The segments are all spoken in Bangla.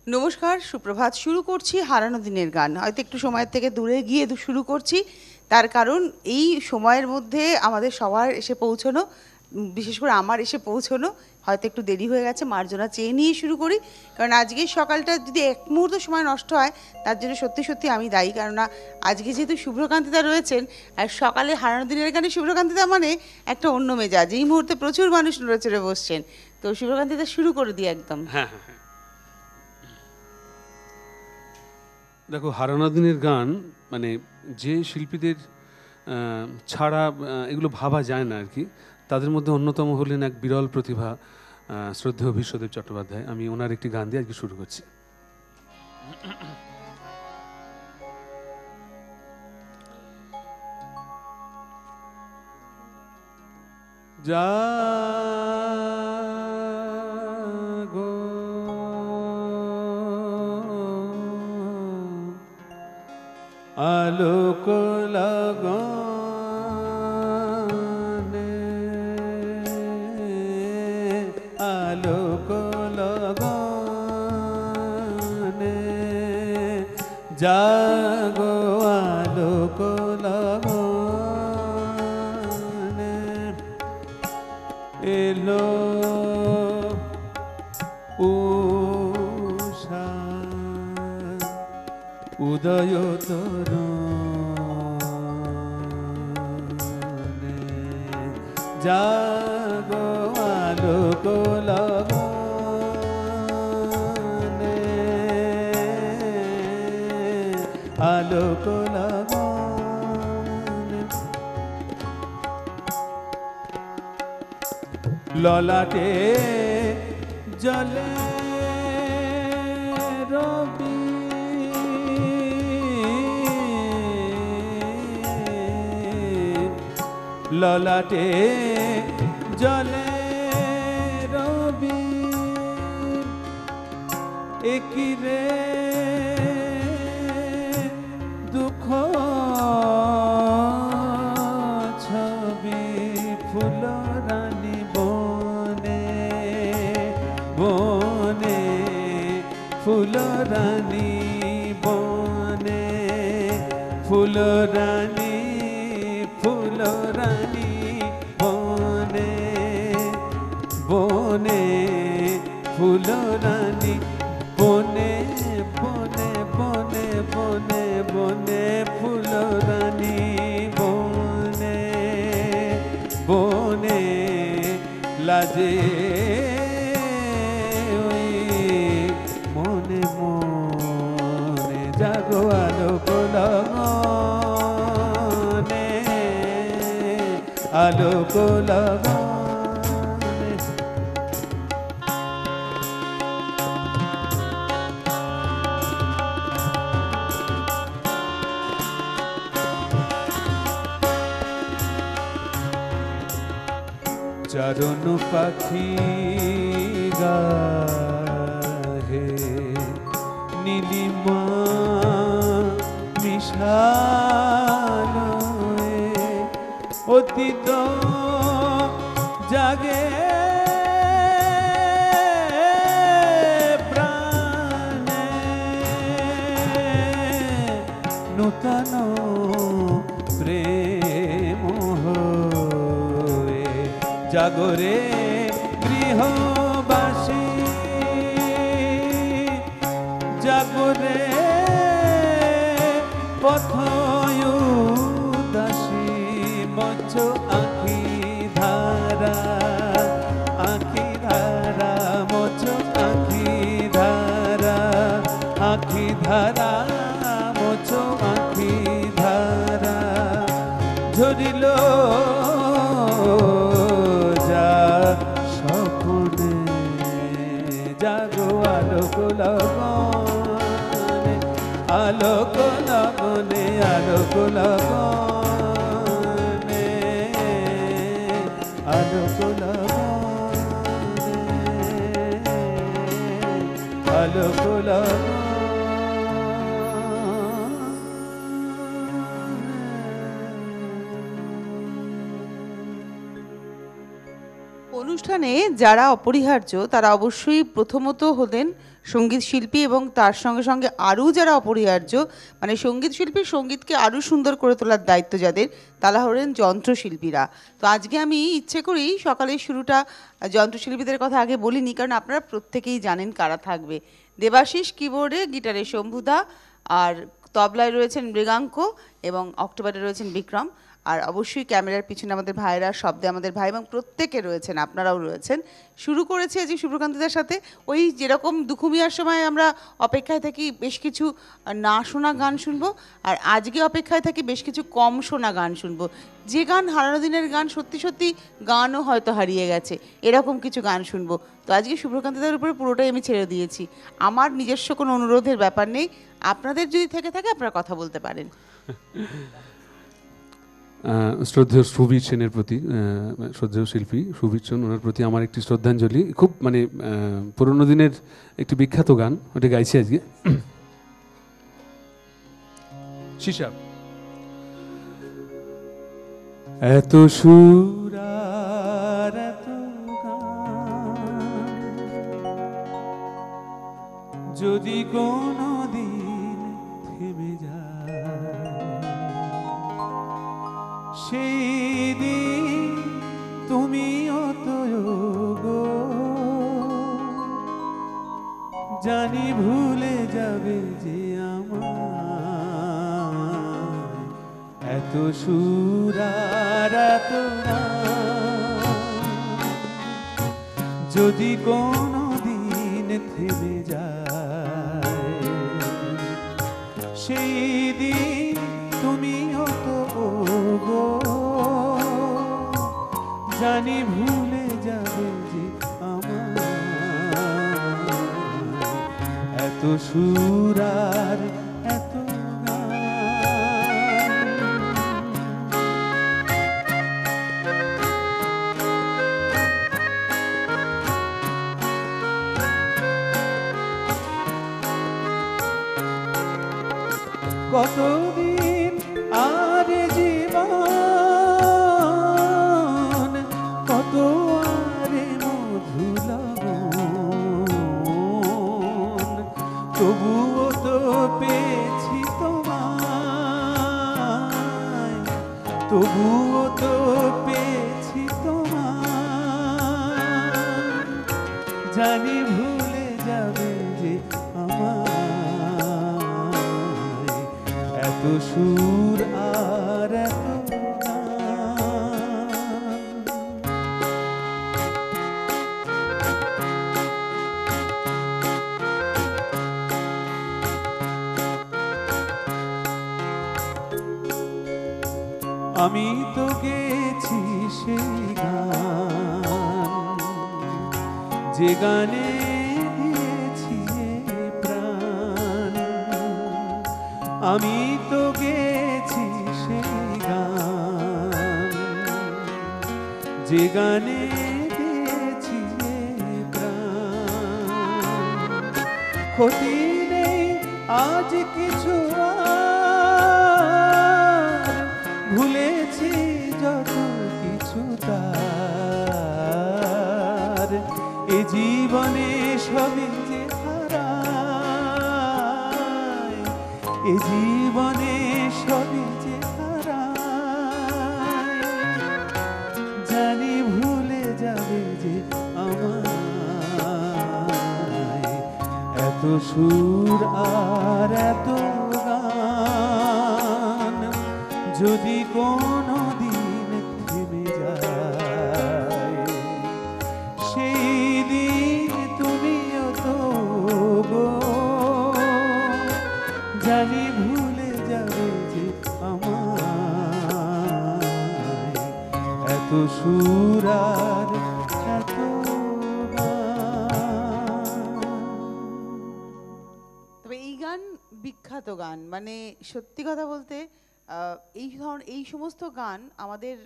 নমস্কার, সুপ্রভাত। শুরু করছি হারানো দিনের গান। হয়তো একটু সময়ের থেকে দূরে গিয়ে শুরু করছি, তার কারণ এই সময়ের মধ্যে আমাদের সবার এসে পৌঁছানো, বিশেষ করে আমার এসে পৌঁছানো হয়তো একটু দেরি হয়ে গেছে। মার্জনা চেয়ে নিয়ে শুরু করি, কারণ আজকের সকালটা যদি এক মুহূর্ত সময় নষ্ট হয় তার জন্য সত্যি সত্যি আমি দায়ী। কেননা আজকে যেহেতু শুভ্রকান্তিদা রয়েছেন, আর সকালে হারানো দিনের গানে শুভ্রকান্তিদা মানে একটা অন্য মেজাজ। এই মুহূর্তে প্রচুর মানুষ নড়ে চড়ে বসছেন, তো শুভ্রকান্তিদা শুরু করে দিই একদম। হ্যাঁ হ্যাঁ হ্যাঁ, দেখো হারানো দিনের গান মানে যে শিল্পীদের ছাড়া এগুলো ভাবা যায় না আর কি, তাদের মধ্যে অন্যতম হলেন এক বিরল প্রতিভা শ্রদ্ধেয় বিশ্বদেব চট্টোপাধ্যায়। আমি ওনার একটি গান দিয়ে আজকে শুরু করছি। জাগো আলোক লগনে, আলোক লগনে, জাগো আলোক লগনে, এলো উষা উদয় তরুণে, জাগো আলোক লগনে, আলোক লগনে, ললাটে জলে রবি, ললাটে জলে রবি, একই রে দুঃখ ছবি, ফুল রানী বনে বনে, ফুল রানী বনে, ফুল রানী, ফুল রানী বনে বনে, ফুল রানী বনে বনে বনে বনে বনে, ফুল রানী বনে বনে, লাজে ওই মনে মনে, জাগো আলোক লগনে, আলোক লগনে। চরণ পাখি গাহে নীলিমা মিশালয়ে, অতীত জাগে প্রাণে, নূতন প্রেম হয়ে, জাগরে গৃহবাসী, জাগরে পথয়ুদাসী, মঞ্চ আখি ধারা, আখি ধারা, মঞ্চ আখি ধারা, আখি ধারা, মঞ্চ আখি ধারা, ঝরিল যা স্বপ্নে, জাগো আলোক লগনে, আলোক লগনে, আলোক লগনে, আলোক লগনে, আলোক লগনে। অনুষ্ঠান অনুষ্ঠানে যারা অপরিহার্য তারা অবশ্যই প্রথমত হলেন সঙ্গীত শিল্পী, এবং তার সঙ্গে সঙ্গে আরও যারা অপরিহার্য মানে সঙ্গীত শিল্পী, সঙ্গীতকে আরও সুন্দর করে তোলার দায়িত্ব যাদের, তারা হলেন যন্ত্রশিল্পীরা। তো আজকে আমি ইচ্ছে করেই সকালের শুরুটা যন্ত্রশিল্পীদের কথা আগে বলিনি, কারণ আপনারা প্রত্যেকেই জানেন কারা থাকবে। দেবাশিস কিবোর্ডে, গিটারে শম্ভুদা, আর তবলায় রয়েছেন মৃগাঙ্ক, এবং অক্টোবরে রয়েছেন বিক্রম, আর অবশ্যই ক্যামেরার পিছনে আমাদের ভাইরা, শব্দে আমাদের ভাই, এবং প্রত্যেকে রয়েছেন, আপনারাও রয়েছেন। শুরু করেছি আজকে শুভ্রকান্তিদার সাথে। ওই যেরকম দুখুমিয়ার সময় আমরা অপেক্ষায় থাকি বেশ কিছু না শোনা গান শুনবো, আর আজকে অপেক্ষায় থাকি বেশ কিছু কম শোনা গান শুনবো। যে গান হারানো দিনের গান, সত্যি সত্যি গানও হয়তো হারিয়ে গেছে, এরকম কিছু গান শুনবো। তো আজকে শুভ্রকান্তিদার উপরে পুরোটাই আমি ছেড়ে দিয়েছি। আমার নিজস্ব কোনো অনুরোধের ব্যাপার নেই, আপনাদের যদি থেকে থাকে আপনারা কথা বলতে পারেন। শ্রদ্ধেয় সুবীর সেনের প্রতি, শ্রদ্ধেয় শিল্পী সুবীর সেন, ওনার প্রতি আমার একটি শ্রদ্ধাঞ্জলি। খুব মানে পুরোনো দিনের একটি বিখ্যাত গান, ওটা গাইছি আজকে। শিশা এত সুর আর এত গান, যদি কোনো দিন থেমে যায়, সেই দিন তুমিও তো গো জানি ভুলে যাবে যে আমার এত সুর আর এত গান, যদি কোনো দিন থেমে যায়, সেই দিন তুমিও তো গো জানি ভুলে যাবে যে আমার এত সুর আর এত কতদিন আর জীবন, কত আরে মধু লগন, তবুও তো পেয়েছি তোমায়, তবুও তো পেয়েছি তোমায়, জানি ভুলে যাবে যে আমার এত সুর আর এত গান। আমি তো গেছি সেই গান, যে গানে দিয়েছি প্রাণ, আমি তো গেছি সেই গান, যে গানে দিয়েছি প্রাণ, ক্ষতি নেই আজ কিছু আর, ভুলেছি যত কিছু তার, এ জীবনে সবই যে হারায়, এ জীবনে সবই যে হারায়, জানি ভুলে যাবে যে আমায় এত সুর আর এত গান, যদি কোনো দিন থেমে যায়, সেই দিন তুমিও তো গো জানি ভুলে যাবে যে আমায় এত সুর আর এত গান। তবে এই গান বিখ্যাত গান, মানে সত্যি কথা বলতে এই সমস্ত গান আমাদের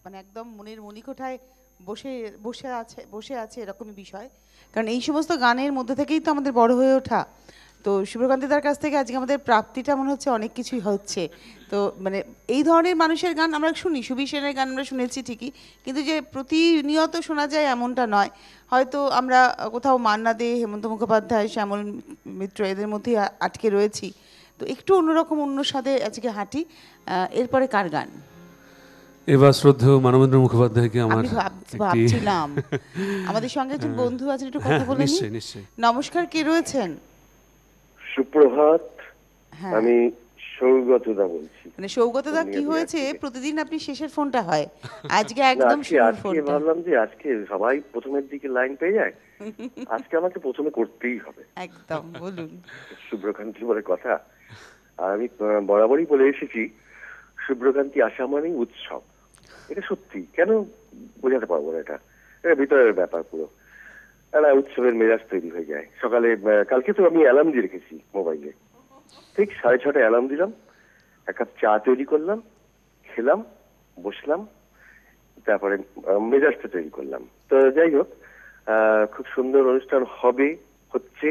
মানে একদম মনের মণিকোঠায় বসে আছে এরকমই বিষয়, কারণ এই সমস্ত গানের মধ্যে থেকেই তো আমাদের বড় হয়ে ওঠা। তো শুভ্রকান্তিদার কাছ থেকে আজকে আমাদের প্রাপ্তিটা মনে হচ্ছে অনেক কিছুই হচ্ছে। তো মানে এই ধরনের মানুষের গান আমরা শুনি, সুবীর সেনের গান আমরা শুনেছি ঠিকই, কিন্তু যে প্রতিনিয়ত শোনা যায় এমনটা নয়। হয়তো আমরা কোথাও মান্না দে, হেমন্ত মুখোপাধ্যায়, শ্যামল মিত্র এদের মধ্যেই আটকে রয়েছি। তো একটু অন্যরকম, অন্য স্বাদে আজকে হাঁটি। এরপরে কার গান? এবার শ্রদ্ধেয় মানবেন্দ্র মুখোপাধ্যায়কে আমার আমি ভাবছিলাম আমাদের সঙ্গে একজন বন্ধু আছেন, একটু কথা বলে নিই। নিশ্চয়ই নিশ্চয়ই। নমস্কার, কে রয়েছেন? সুপ্রভাত। হ্যাঁ, আমি সৌগতদা বলছি। মানে সৌগতদা কি হয়েছে, প্রতিদিন আপনি শেষের ফোনটা হয়, আজকে একদম আজকে শুরুর আজকে ফোনটা। ভাবলাম যে আজকে সবাই প্রথমের দিকে লাইন পেয়ে যায়, আজকে আমাকে প্রথমে করতেই হবে। একদম, বলুন। শুভ্রকান্তি বলে কথা। আর আমি বরাবরই বলে এসেছি, শুভ্রকান্তি আসা মানেই উৎসব। এটা সত্যি, কেন বোঝাতে পারবো না, এটা ভিতরের ব্যাপার পুরো। একটা উৎসবের মেজাজ তৈরি হয়ে যায় সকালে। কালকে তো আমি অ্যালার্ম দিয়ে রেখেছি মোবাইলে, ঠিক 6:30 অ্যালার্ম দিলাম, এক কাপ চা তৈরি করলাম, খেলাম, বসলাম, তারপরে মেজাজটা তৈরি করলাম। তো যাই হোক, খুব সুন্দর অনুষ্ঠান হবে, হচ্ছে,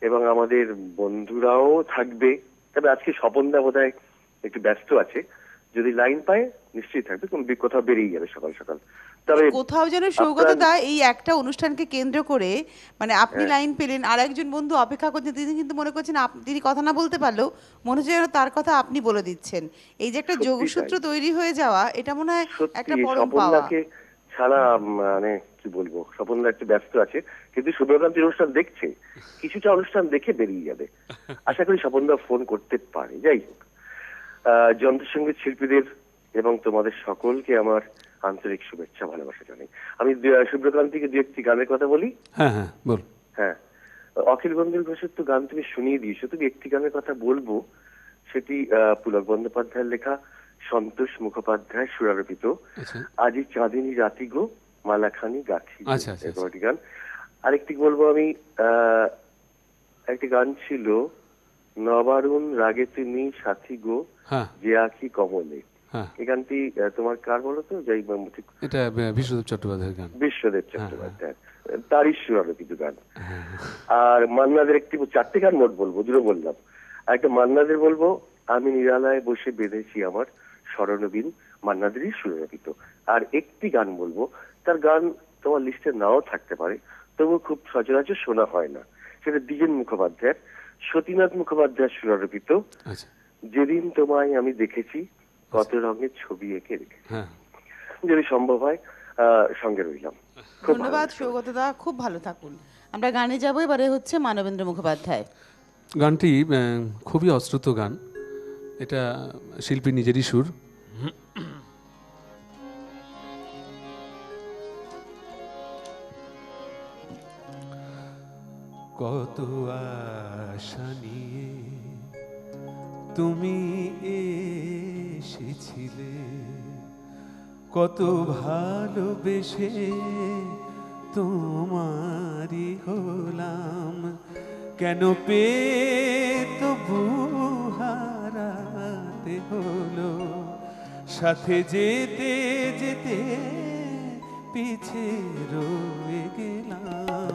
এবং আমাদের বন্ধুরাও থাকবে। তবে আজকে স্বপনদা বোধহয় একটু ব্যস্ত আছে, যদি লাইন পায় নিশ্চয়ই থাকবে, কোথাও বেরিয়ে যাবে সকাল সকাল। তবে কোথাও যেন সৌগতদা এই একটা অনুষ্ঠানকে কেন্দ্র করে, মানে আপনি লাইন পেলেন, আর একজন বন্ধু অপেক্ষা করছেন, তিনি কিন্তু মনে করছেন তিনি কথা না বলতে পারলেও মনে হচ্ছে যেন তার কথা আপনি বলে দিচ্ছেন। এই যে একটা যোগসূত্র তৈরি হয়ে যাওয়া, এটা মনে হয় একটা পরম পাওয়া। ছাড়া মানে কি বলবো, স্বপনদা একটু ব্যস্ত আছে, কিন্তু শুভ্রকান্তির অনুষ্ঠান দেখছে, কিছুটা অনুষ্ঠান দেখে বেরিয়ে যাবে। আশা করি স্বপনদা ফোন করতে পারে। যাই হোক, যন্ত্রসঙ্গীত শিল্পীদের এবং তোমাদের সকলকে আমার আন্তরিক শুভেচ্ছা, ভালোবাসা জানাই। আমি শুভ্রকান্তিকে দু একটি গানের কথা বলি। হ্যাঁ হ্যাঁ, বল। হ্যাঁ, অখিল গঙ্গের ঘোষের তো গান তুমি শুনিয়ে দিয়েছো, তুমি একটি গানের কথা বলবো, সেটি পুলক বন্দ্যোপাধ্যায়ের লেখা, সন্তোষ মুখোপাধ্যায় সুরারোপিত, আজি চাঁদিনী রাতি গো মালাখানি গাছি, একটি গান। আরেকটি বলবো আমি, একটি গান ছিল, নবারুণ রাগে তুমি সাথী গো যে আখি কমলে। এই গানটি তোমার কার বলো তো? যাই, এটা বিশ্বদেব চট্টোপাধ্যায়ের গান। বিশ্বদেব চট্টোপাধ্যায়, তারই সুরারোপিত গান। আর মান্নাদের একটি, 4টে গান মোট বলবো, দুটো বললাম। আর একটা মান্নাদের বলবো, আমি নিরালায় বসে বেঁধেছি আমার স্মরণবিন, মান্নাদেরই সুরারোপিত। আর একটি গান বলবো, তার গান তোমার লিস্টে নাও থাকতে পারে, তবু খুব সচরাচর শোনা হয় না, সেটা দ্বিজেন মুখোপাধ্যায়ের, সতীনাথ মুখোপাধ্যায়ের সুরারোপিত, যেদিন তোমায় আমি দেখেছি কত রঙের ছবি এঁকে রেখেছি। যদি সম্ভব হয় সঙ্গে রইলাম। ধন্যবাদ সৌগতদা, খুব ভালো থাকুন। আমরা গানে যাব, এবারে হচ্ছে মানবেন্দ্র মুখোপাধ্যায়। গানটি খুবই অশ্রুত গান, এটা শিল্পী নিজেরই সুর। কত আশা নিয়ে তুমি এসেছিলে, কত ভালোবেসে তোমারই হলাম, কেন পেয়ে তবু হারাতে হলো, সাথে যেতে যেতে পিছে রয়ে গেলাম,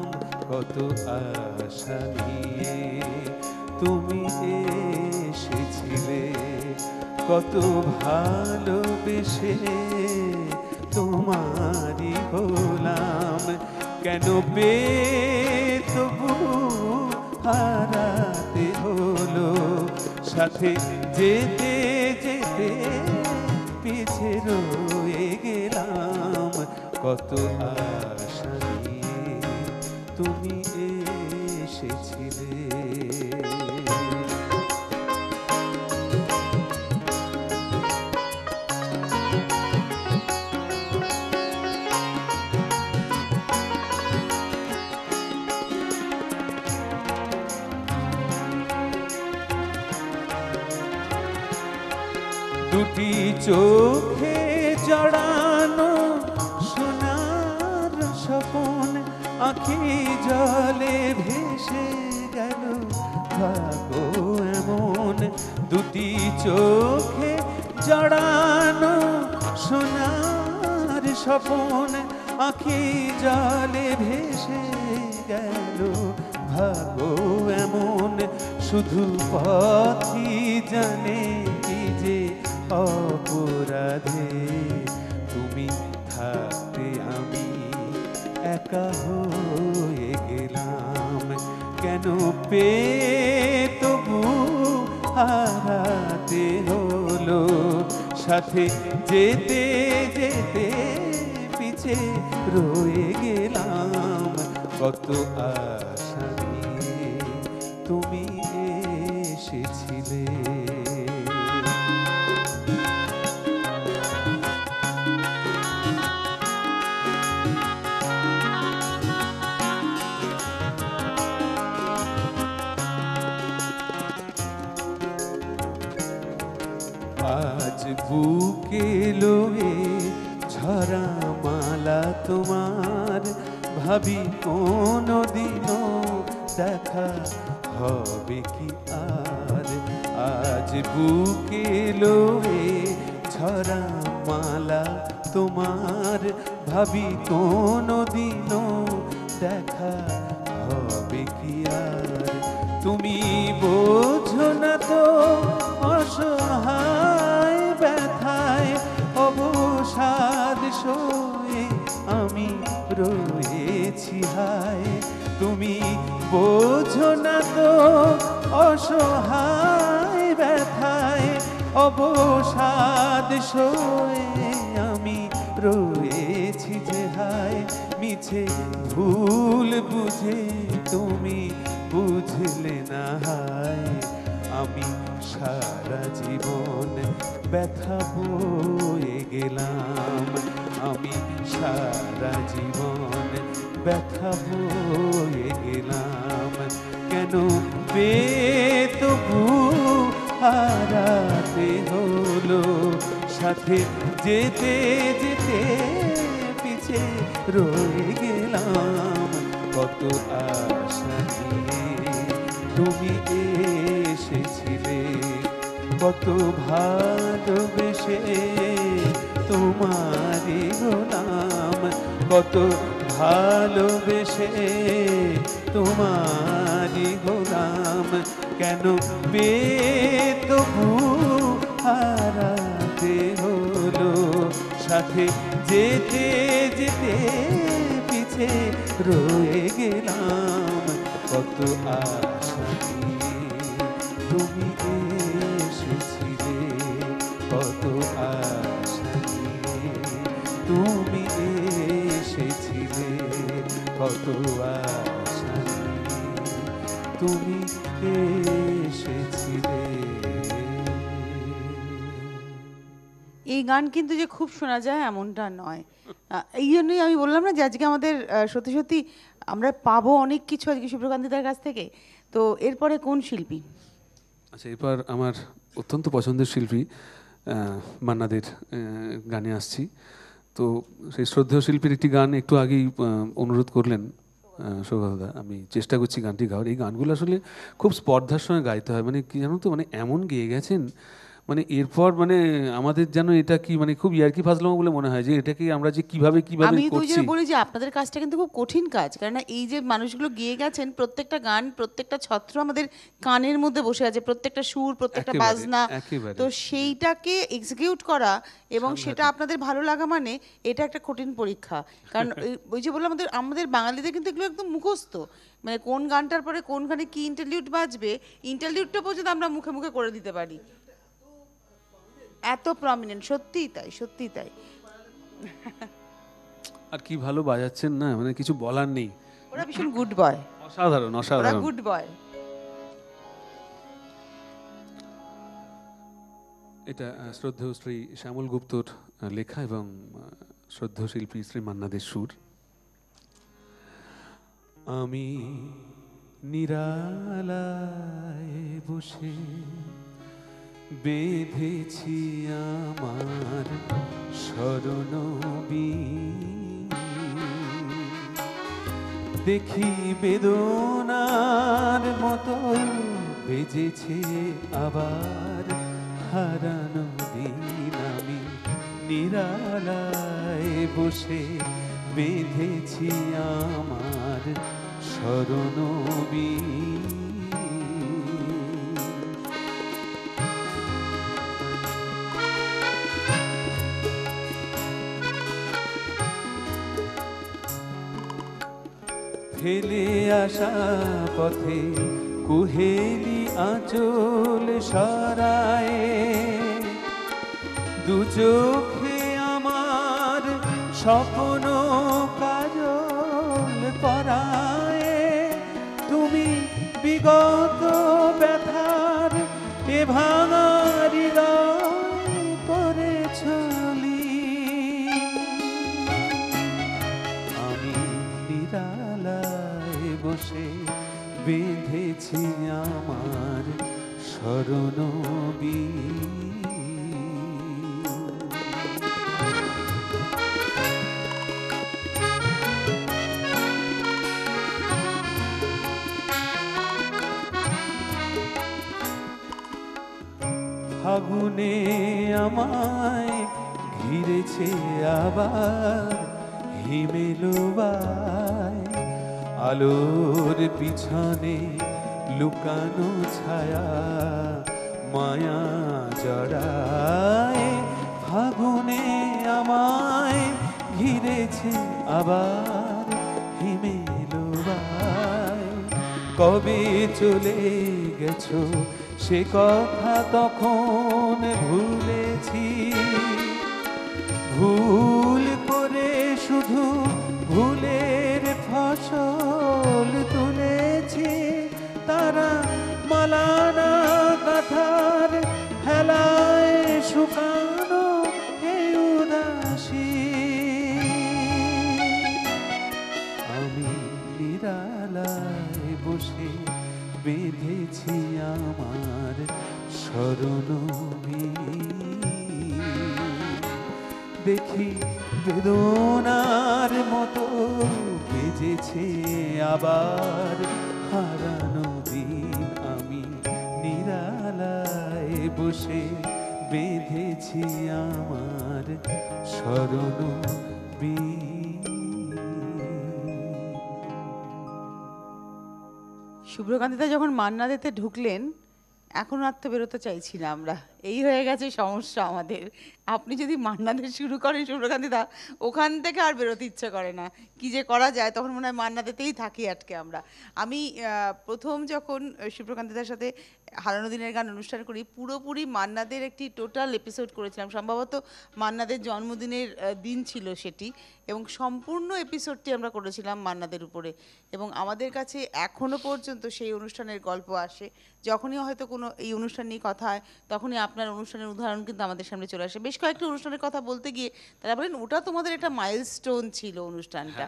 কত আশা নিয়ে তুমি এসেছিলে, কত ভালোবেসে তোমারই হলাম, কেন পেয়ে তবু হারাতে হলো, সাথে যেতে যেতে পিছে রয়ে গেলাম, কত আশা নিয়ে তুমি এসেছিলে। দুটি চোখে জড়ানো সোনার স্বপন, আঁখি জলে ভেসে গেল ভাগো এমন, দুটি চোখে জড়ানো সোনার স্বপন, আঁখি জলে ভেসে গেল ভাগো এমন, শুধু পথই জানে কি যে অপরাধে তুমি থাকতে আমি একা হয়ে গেলাম। কেন পেয়ে তবু হারাতে হলো, সাথে যেতে যেতে পিছে রয়ে গেলাম। কত আশা নিয়ে তুমি এসেছিলে। আজ বুকে লয়ে ঝরা মালা তোমার, ভাবি কোনো দিনও দেখা হবে কি আর। আজ বুকে লয়ে ঝরা মালা তোমার, ভাবি কোনো দিনও দেখা হবে কি আর। তুমি বোঝো না তো অসহায় ব্যথায় অবসাদ সয়ে আমি রয়েছি হায়। তুমি বোঝো না তো অসহায় ব্যথায় অবসাদ সয়ে আমি রয়েছি যে হায়। মিছে ভুল বুঝে তুমি বুঝলে না হায়, আমি সারা জীবন ব্যথা বয়ে গেলাম। আমি সারা জীবন ব্যথা বয়ে গেলাম। কেন পেয়ে তবু হারাতে হলো, সাথে যেতে যেতে পিছে রয়ে গেলাম। কত আশা নিয়ে তুমি এসেছিলে, কত ভালোবেসে তোমারই গোলাম। কত ভালোবেসে তোমারই গোলাম। কেন পেয়ে তবু হারাতে হলো, সাথে যেতে যেতে পিছে রয়ে গেলাম। কত আশা নিয়ে তুমি এসেছিলে, কত আশা নিয়ে তুমি এসেছিলে, কত আশা নিয়ে তুমি এসেছিলে। এই গান কিন্তু যে খুব শোনা যায় এমনটা নয়। এই জন্যই আমি বললাম না যে আজকে আমাদের সত্যি সত্যি আমরা পাবো অনেক কিছু আজকে শুভ্রকান্তিদার কাছ থেকে। তো এরপরে কোন শিল্পী? আচ্ছা, এবার আমার অত্যন্ত পছন্দের শিল্পী মান্নাদের গানে আসছি। তো সেই শ্রদ্ধেয় শিল্পীর একটি গান একটু আগেই অনুরোধ করলেন সৌগতদা, আমি চেষ্টা করছি গানটি গাওয়ার। এই গানগুলো আসলে খুব স্পর্ধার সঙ্গে গাইতে হয়, মানে কি জানো তো, মানে এমন গেয়ে গেছেন, মানে এরপর মানে আমাদের যেন এটা কি মানে খুব ইয়ার্কি ফাজলামো বলে মনে হয় যে এটা কি আমরা যে কিভাবে আমি তো করছি। বলি যে আপনাদের কাজটা কিন্তু খুব কঠিন কাজ, কারণ এই যে মানুষগুলো গেয়ে গেছেন, প্রত্যেকটা গান প্রত্যেকটা ছত্র আমাদের কানের মধ্যে বসে আছে, প্রত্যেকটা সুর প্রত্যেকটা বাজনা, তো সেইটাকে এক্সিকিউট করা এবং সেটা আপনাদের ভালো লাগা, মানে এটা একটা কঠিন পরীক্ষা। কারণ ওই যে বললাম আমাদের বাঙালিদের কিন্তু এগুলো একদম মুখস্থ, মানে কোন গানটার পরে কোন গানে কি ইন্টারলিউড বাজবে, ইন্টারলিউডটা পর্যন্ত আমরা মুখে মুখে করে দিতে পারি, এত প্রমিনেন্ট। সত্যিই তাই, সত্যিই তাই। আর কি ভালো বাজাচ্ছেন না, মানে কিছু বলার নেই। ওরা ভীষণ গুড বয়, অসাধারণ অসাধারণ গুড বয়। এটা শ্রদ্ধেয় শ্রী শ্যামল গুপ্তর লেখা এবং শ্রদ্ধেয় শিল্পী শ্রী মান্নাদের সুর। আমি নিরালায় বসে বেঁধেছি আমার শরণবীণ, দেখি বেদনার মতো বেজেছে আবার হারানো দিন। আমি নিরালায় বসে বেঁধেছি আমার শরণবীণ, ফেলে আসা পথে কুহেলি আঁচল সরায়, দু চোখে আমার স্বপ্ন কাজল পরায়, তুমি বিগত ব্যথার এ ভাঙার হৃদয় করেছলি। আমি নিরালায় বসে বেঁধেছি আমার স্মরণবীণ। ফাগুনে আমায় ঘিরেছে আবার হিমেলুবায়, আলোর পিছনে লুকানো ছায়া মায়া জড়ায়। ফাগুনে আমায় ঘিরেছে আবার হিমেলুবায়, কবে চলে গেছো সে কথা তখন ভুলেছি, ভুল করে শুধু ভুলের ফসল তুলেছি। তারা মালানা কাঁথার হেলায় শুকানো এই উদাসী, আমি নিরালায় বসে বেঁধেছি আমার স্মরণবীণ। দেখি বেদনার মতো বেজেছে আবার হারানো দিন, আমি নিরালায় বসে বেঁধেছি আমার স্মরণবীণ। শুভ্রকান্তিদা যখন মান্না দেতে ঢুকলেন, এখন আর তো বেরোতে চাইছি না আমরা, এই হয়ে গেছে সমস্যা আমাদের। আপনি যদি মান্না দে শুরু করেন শুভ্রকান্তিদা, ওখান থেকে আর বেরোতে ইচ্ছে করে না, কি যে করা যায়, তখন মনে হয় মান্না দেতেই থাকি আটকে আমরা। আমি প্রথম যখন শুভ্রকান্তিদার সাথে হারানো দিনের গান অনুষ্ঠান করি, পুরোপুরি মান্নাদের একটি টোটাল এপিসোড করেছিলাম, সম্ভবত মান্নাদের জন্মদিনের দিন ছিল সেটি, এবং সম্পূর্ণ এপিসোডটি আমরা করেছিলাম মান্নাদের উপরে। এবং আমাদের কাছে এখনও পর্যন্ত সেই অনুষ্ঠানের গল্প আসে, যখনই হয়তো কোনো এই অনুষ্ঠান নিয়ে কথা হয়, তখনই আপনার অনুষ্ঠানের উদাহরণ কিন্তু আমাদের সামনে চলে আসে। বেশ কয়েকটি অনুষ্ঠানের কথা বলতে গিয়ে তারা বলেন ওটা তোমাদের একটা মাইলস্টোন ছিল অনুষ্ঠানটা,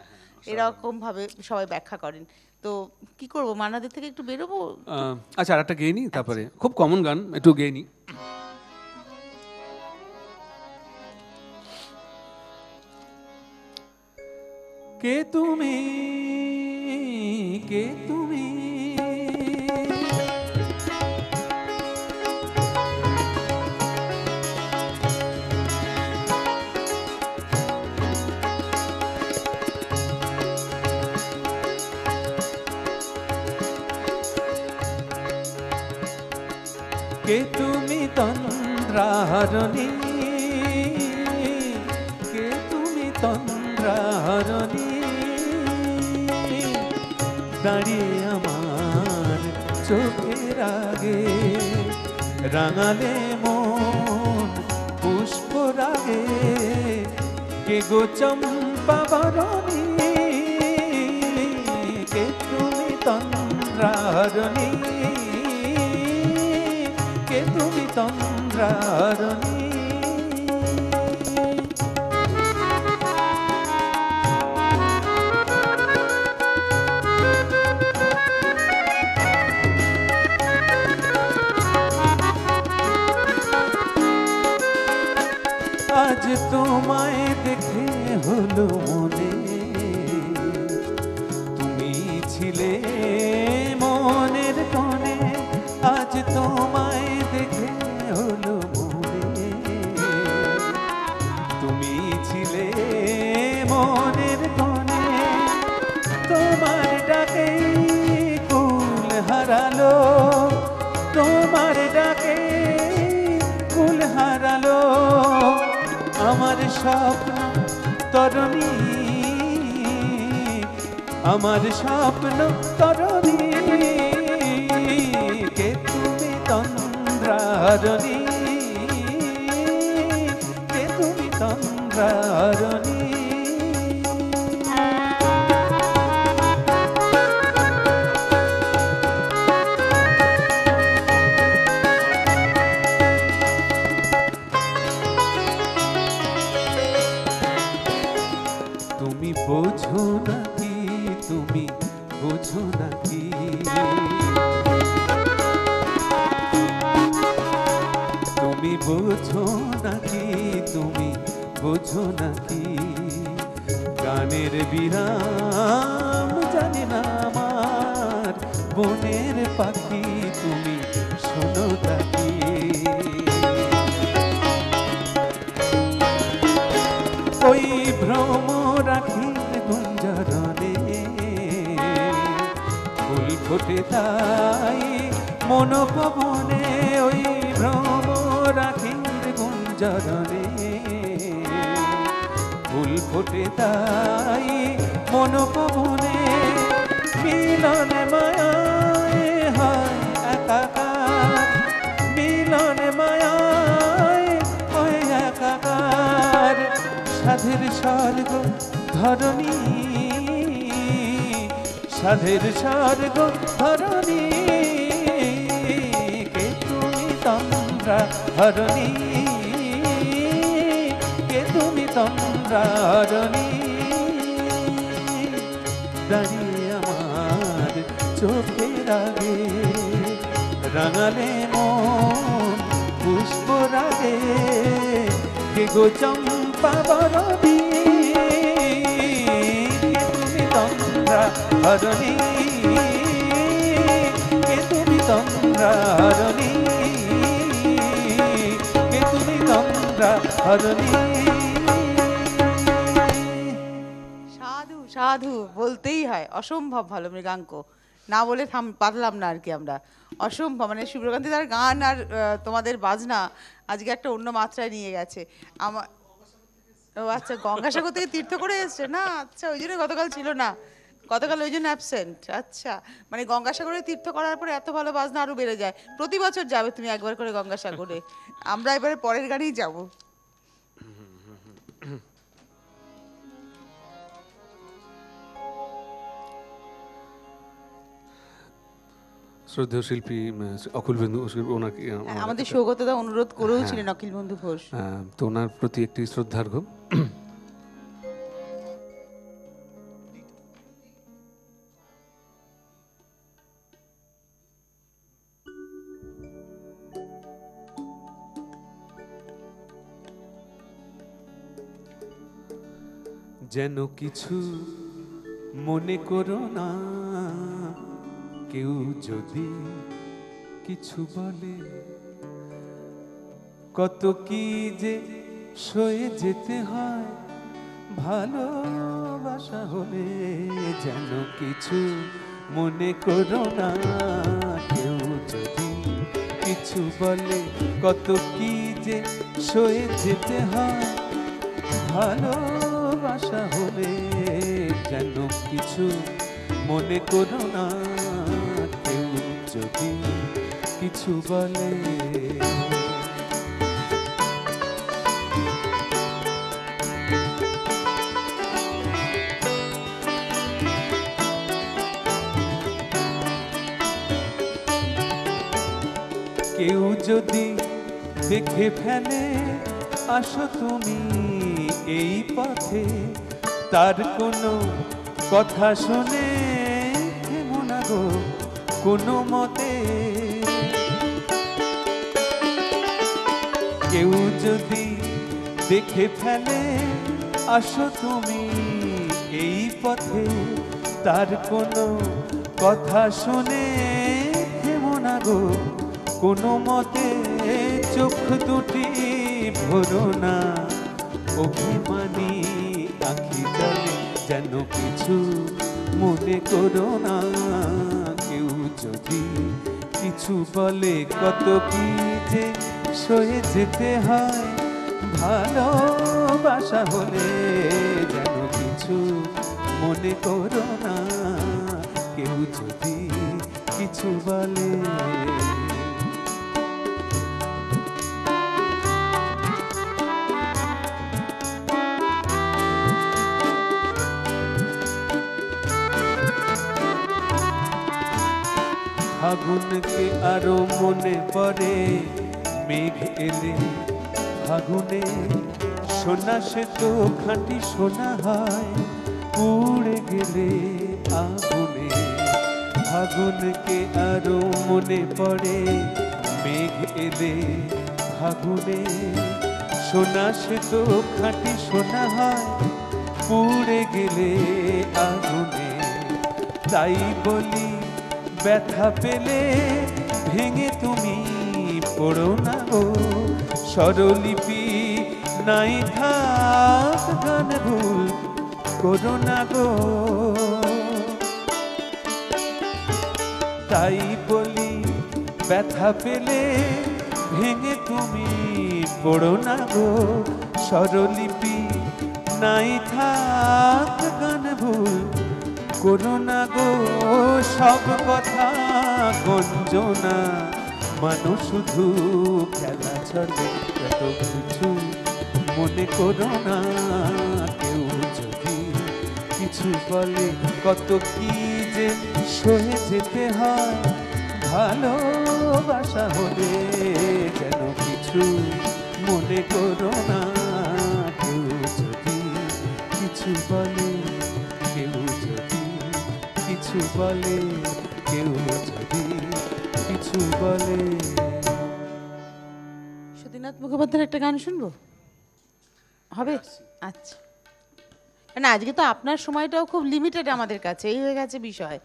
এরকমভাবে সবাই ব্যাখ্যা করেন। তো কি করবো, মান্নাদের থেকে একটু বেরোবো? আচ্ছা, আর একটা গেয়ে নি, তারপরে খুব কমন গান একটু গেয়ে নি। কে তুমি, কে তুমি, কে তুমি তন্দ্রাহরণী, কে তুমি তন্দ্রাহরণী, দাঁড়িয়ে আমার চোখের আগে রাঙালে মন পুষ্প রাগে, কে গো চম্পা বরণী, কে তুমি তন্দ্রাহরণী, কে তুমি তন্দ্রাহরণী। আজ তোমায় দেখে হলো মনে, তুমি ছিলে মনের কোণে, আজ তোমায় দেখে হলো মনে, তুমি ছিলে মনের কোণে, তোমার ডাকে কুল হারালো, তোমার ডাকে কুল হারালো আমার স্বপ্ন তরণী, আমার স্বপ্ন তরণী, কে তুমি তন্দ্রারণী, কে তুমি তন্দ্রারণী। তুমি বোঝো নাকি, তুমি বোঝো নাকি, তুমি বোঝো নাকি, তুমি বোঝো নাকি, গানের বিরাম জানি না আমার বনের পাখি, তুমি শোনো নাকি। ওই ভ্রমরাখির গুঞ্জরণে ফুল ফোটে তাই মনোপবনে, ওই ভ্রমরাখির গুঞ্জরণে ফুল ফোটে তাই মনোপবনে, মিলনে মায়ায় হয় একাকার, মিলনে মায়ায় হয় একাকার, সাধের স্বর্গ ধরণী, সাধের স্বর্গ ধরণী, কে তুমি তন্দ্রা হরণী, কে তুমি তন্দ্রা হরণী। দাঁড়িয়ে আমার চোখের আগে রাঙালে মন পুষ্প রাগে, কে গো চম্পা বরবী, কে তুমি তন্দ্রা হরণী, কে তুমি তন্দ্রা হরণী, কে তুমি তন্দ্রা হরণী। সাধু সাধু বলতেই হয়, অসম্ভব ভালো মৃগাঙ্ক, না বলে পারলাম না আর কি আমরা, অসম্ভব। মানে শুভ্রকান্তি তার গান আর তোমাদের বাজনা আজকে একটা অন্য মাত্রায় নিয়ে গেছে আমার। ও আচ্ছা, গঙ্গাসাগর থেকে তীর্থ করে এসছে না, আচ্ছা ওই জন্য গতকাল ছিল না, গতকাল ওই জন্য অ্যাবসেন্ট। আচ্ছা, মানে গঙ্গাসাগরে তীর্থ করার পরে এত ভালো বাজনা আরো বেড়ে যায়। প্রতি বছর যাবে তুমি একবার করে গঙ্গাসাগরে, আমরা এবারে পরের গাড়িই যাবো। শ্রদ্ধেয় শিল্পী অকুলবেন্দু ওনাকে আমাদের সৌগতদা অনুরোধ করেও ছিলেন, অখিল বন্ধু ঘোষ, তো ওনার প্রতি একটি শ্রদ্ধার্ঘ। যেন কিছু মনে করো না, কেউ যদি কিছু বলে, কত কি যে সয়ে যেতে হয় ভালোবাসা হলে। যেন কিছু মনে করো না, কেউ যদি কিছু বলে, কত কি যে সয়ে যেতে হয় ভালোবাসা হলে। যেন কিছু মনে করো না, কেউ যদি কিছু বলে। কেউ যদি দেখে ফেলে আসো তুমি এই পথে, তার কোনো কথা শুনে থেমো না গো কোনো মতে। কেউ যদি দেখে ফেলে আসো তুমি এই পথে, তার কোনো কথা শুনে থেমো না গো কোনো মতে। চোখ দুটি ভরো না অভিমানী আঁখি জলে, যেন কিছু মনে করো না। কেউ যদি কিছু বলে, কত কি যে সয়ে যেতে হয় ভালোবাসা হলে। যেন কিছু মনে করো না কেউ যদি কিছু বলে। ফাগুনকে আরো মনে পড়ে, মেঘ এলে ফাগুনে সোনা সে তো খাঁটি সোনা হয়, উড়ে গেলে আগুনে। ফাগুনকে আরো মনে পড়ে, মেঘ এলে ফাগুনে সোনা সে তো খাঁটি সোনা হয়, উড়ে গেলে আগুনে। তাই বলি ব্যথা পেলে ভেঙে তুমি পড়ো না গো, স্বরলিপি নাই থাক গান ভুল করো না গো। তাই বলি ব্যথা পেলে ভেঙে তুমি পড়ো না গো, স্বরলিপি নাই থাক গান ভুল করো না গো। সব কথা গঞ্জনা মানুষ শুধু খেলা চলে, এত কিছু মনে করো না কেউ যদি কিছু বলে। কত কি যে সয়ে যেতে হয় ভালোবাসা হলে, যেন কিছু মনে করো না কেউ যদি কিছু বলে। কেউ যদি কিছু বলে, কেউ যদি কিছু বলে। সতীনাথ মুখোপাধ্যায়ের একটা গান শুনবো, হবে? আচ্ছা, না আজকে তো আপনার সময়টাও খুব লিমিটেড আমাদের কাছে, এই হয়ে গেছে বিষয়,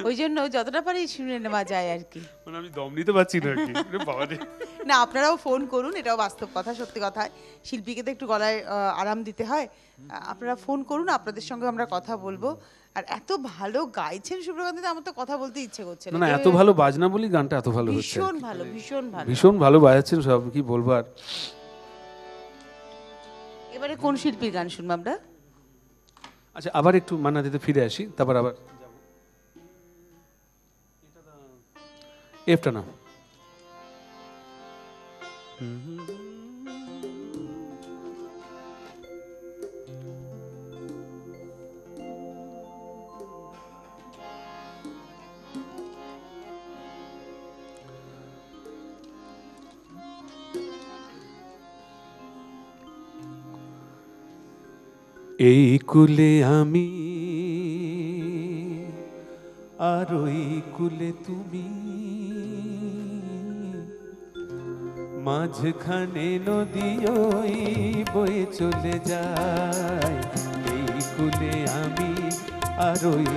ওই জন্য যতটা পারি শুনে নেওয়া যায় আর কি। মানে আমি দম নিতে পারছি না আর কি। বাবা রে। না আপনারাও ফোন করুন, এটাও বাস্তব কথা, সত্যি কথা। শিল্পীকে তো একটু গলায় আরাম দিতে হয়। আপনারা ফোন করুন, আপনাদের সঙ্গে আমরা কথা বলবো। আর এত ভালো গাইছেন শুভ্রকান্তি, আমার তো কথা বলতে ইচ্ছে করছে না, এত ভালো বাজনা বলি গানটা এত ভালো হচ্ছে। ভীষণ ভালো, ভীষণ ভালো, ভীষণ ভালো বাজাচ্ছেন সব, কি বলবো আর। এবারে কোন শিল্পীর গান শুনবো আমরা? আচ্ছা, আবার একটু মান্না দিতে ফিরে আসি, তারপর আবার এফটা না। এই কুলে আমি আর ওই কুলে তুমি, মাঝখানে নদী ওই বয়ে চলে যায়। এই কুলে আমি আর ওই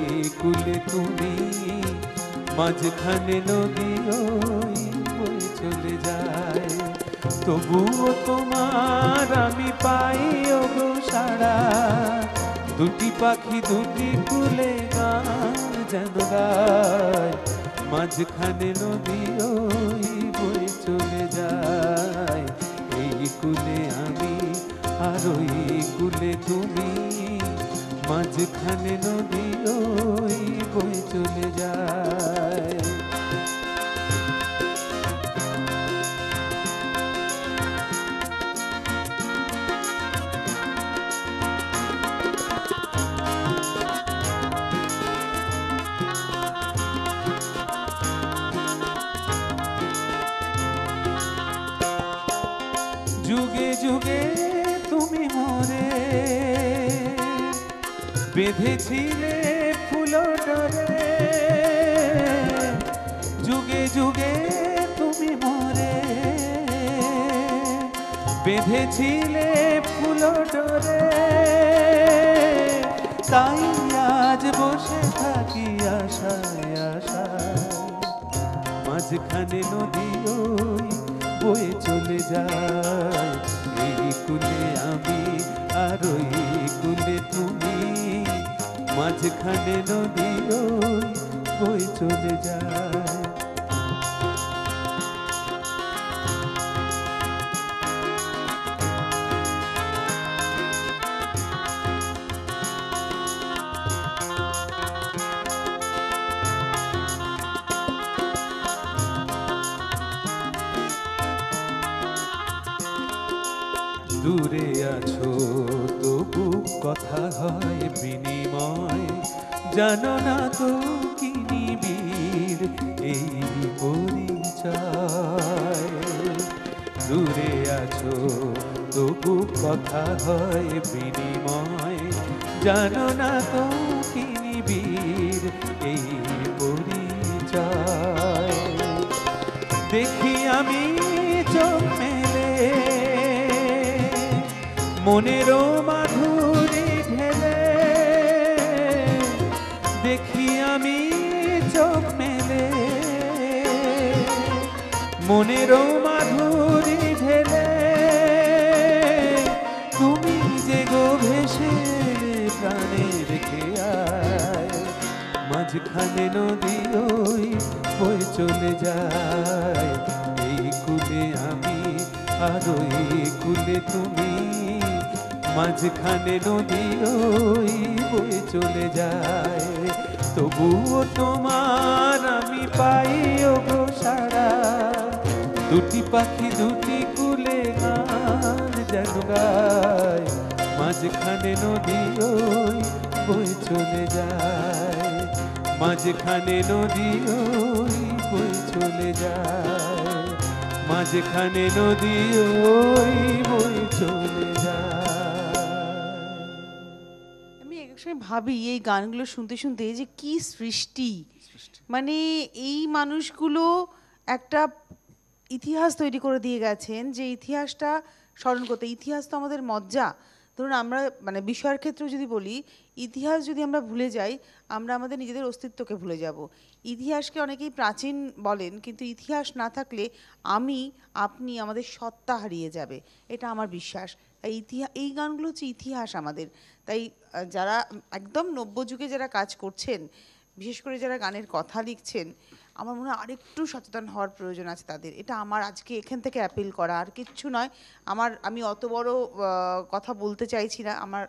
কুলে তুমি, মাঝখানে নদী ওই বয়ে চলে যায়। তবুও তোমার আমি পাই ওগো সাড়া, দুটি পাখি দুটি কুলে গান যেন গায়। মাঝখানে নদী ওই বয়ে চলে যায়। এই কুলে আমি আর ওই কুলে তুমি, মাঝখানে নদী ওই বয়ে চলে যায়। যুগে যুগে তুমি মোরে বেঁধেছিলে ফুল ডরে, যুগে যুগে তুমি মোরে বেঁধেছিলে ফুল ডরে। তাই আজ বসে থাকি আশায় আশায়, মাঝখানে নদী ওই বয়ে চলে যায়। এই কুলে আমি আর ওই কুলে তুমি, মাঝখানে নদী ওই বয়ে চলে যায়। দূরে আছো তবু কথা হয় বিনিময়, জানো না তো কি নিবিড় এই পরিচয়। দূরে আছো তবু কথা হয় বিনিময়, জানো না তো কি নিবিড় এই পরিচয়। দেখি আমি চোখ মেলে মনেরও মাধুরী ঢেলে, দেখি আমি চোখ মেলে মনেরও মাধুরী ঢেলে, তুমি যে গো ভেসে প্রাণে রেখে আয়, মাঝখানে নদী ওই বয়ে চলে যায়। এই কুলে আমি আর ওই কুলে তুমি, মাঝখানে নদী ওই বয়ে চলে যায়। তবুও তোমার আমি পাই গো সারা, দুটি পাখি দুটি কুলে গান যেন গায়, মাঝখানে নদী ওই বয়ে চলে যায়, মাঝখানে নদী ওই বয়ে চলে যায়, মাঝখানে নদী ওই বয়ে চলে যায়। আমি একসময় ভাবি এই গানগুলো শুনতে শুনতে যে কি সৃষ্টি, মানে এই মানুষগুলো একটা ইতিহাস তৈরি করে দিয়ে গেছেন, যে ইতিহাসটা স্মরণ করতে। ইতিহাস তো আমাদের মজ্জা। ধরুন আমরা মানে বিষয়ের ক্ষেত্রেও যদি বলি, ইতিহাস যদি আমরা ভুলে যাই, আমরা আমাদের নিজেদের অস্তিত্বকে ভুলে যাব। ইতিহাসকে অনেকেই প্রাচীন বলেন, কিন্তু ইতিহাস না থাকলে আমি আপনি আমাদের সত্তা হারিয়ে যাবে, এটা আমার বিশ্বাস। তাই এই গানগুলো হচ্ছে ইতিহাস আমাদের। তাই যারা একদম নব্য যুগে যারা কাজ করছেন, বিশেষ করে যারা গানের কথা লিখছেন, আমার মনে হয় আরেকটু সচেতন হওয়ার প্রয়োজন আছে তাদের। এটা আমার আজকে এখান থেকে অ্যাপিল করা, আর কিচ্ছু নয়। আমি অত বড় কথা বলতে চাইছি না, আমার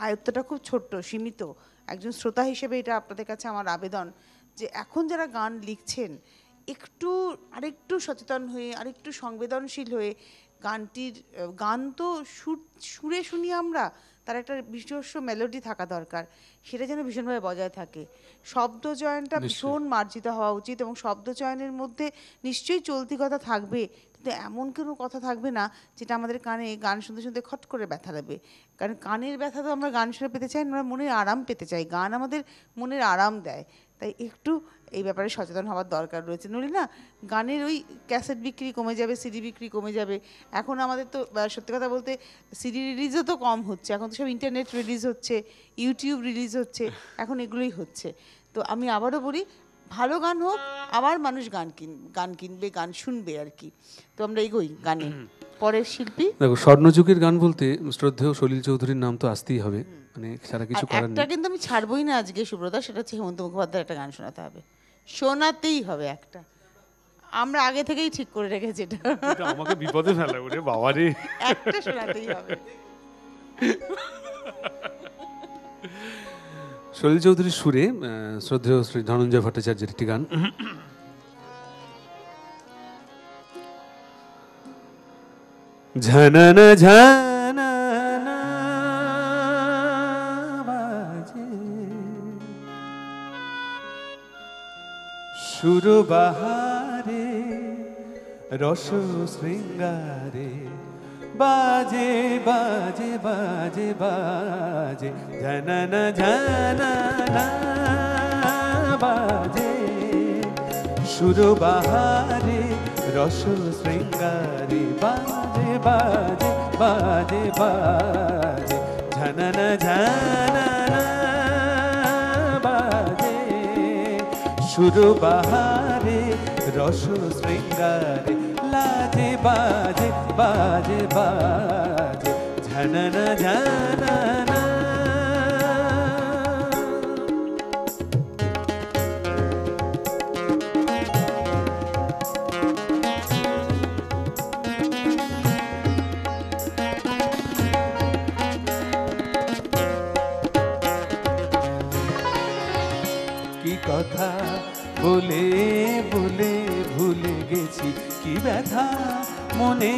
আয়ত্তটা খুব ছোট্ট, সীমিত। একজন শ্রোতা হিসেবে এটা আপনাদের কাছে আমার আবেদন, যে এখন যারা গান লিখছেন আরেকটু সচেতন হয়ে, আরেকটু সংবেদনশীল হয়ে গান তো সুরে শুনি আমরা, তার একটা নিজস্ব মেলোডি থাকা দরকার, সেটা যেন ভীষণভাবে বজায় থাকে। শব্দচয়নটা ভীষণ মার্জিত হওয়া উচিত, এবং শব্দচয়নের মধ্যে নিশ্চয়ই চলতি কথা থাকবে, কিন্তু এমন কোনো কথা থাকবে না যেটা আমাদের কানে গান শুনতে শুনতে খট করে ব্যথা দেবে। কারণ কানের ব্যথা তো আমরা গান শুনে পেতে চাই, আমরা মনের আরাম পেতে চাই। গান আমাদের মনের আরাম দেয়। তাই একটু এই ব্যাপারে সচেতন হওয়ার দরকার রয়েছে। নলিনা, গানের ওই ক্যাসেট বিক্রি কমে যাবে, সিডি বিক্রি কমে যাবে। এখন আমাদের তো সত্যি কথা বলতে সিডি রিলিজও তো কম হচ্ছে, এখন তো সব ইন্টারনেট রিলিজ হচ্ছে, ইউটিউব রিলিজ হচ্ছে, এখন এগুলোই হচ্ছে। তো আমি আবারও বলি, ভালো গান হোক, আবার মানুষ গান কিনবে, গান শুনবে আর কি। তো আমরা এগোই গানে। পরের শিল্পী, দেখো, স্বর্ণযুগের গান বলতে শ্রদ্ধেয় সলিল চৌধুরীর নাম তো আসতেই হবে, মানে সারা কিছু করার একটা নেই। কিন্তু আমি ছাড়বই না আজকে সুব্রতা, সেটা হচ্ছে হেমন্ত মুখোপাধ্যায়ের একটা গান শোনাতে হবে, শোনাতেই হবে একটা। আমরা আগে থেকেই ঠিক করে রেখেছি এটা, এটা আমাকে বিপদে ফেলা ওরে বাবা রে, একটা শোনাতেই হবে। সলিল চৌধুরীর সুরে শ্রদ্ধেয় শ্রী ধনঞ্জয় ভট্টাচার্যের একটি গান। ঝানানা ঝানানা বাজে, সুরবাহারে রস শৃঙ্গারে, বাজে বাজে বাজে বাজে, ঝানানা ঝানানা বাজে, সুরবাহারে রস শৃঙ্গারে, বাজে বাজে বাজে বাজে, ঝানানা ঝানানা বাজে, সুরবাহারে রস শৃঙ্গারে, লাজে বাজে বাজে বাজে, ঝানানা ঝানানা। কি কথা বলে বলে ভুলে গেছি, কি ব্যথা মনে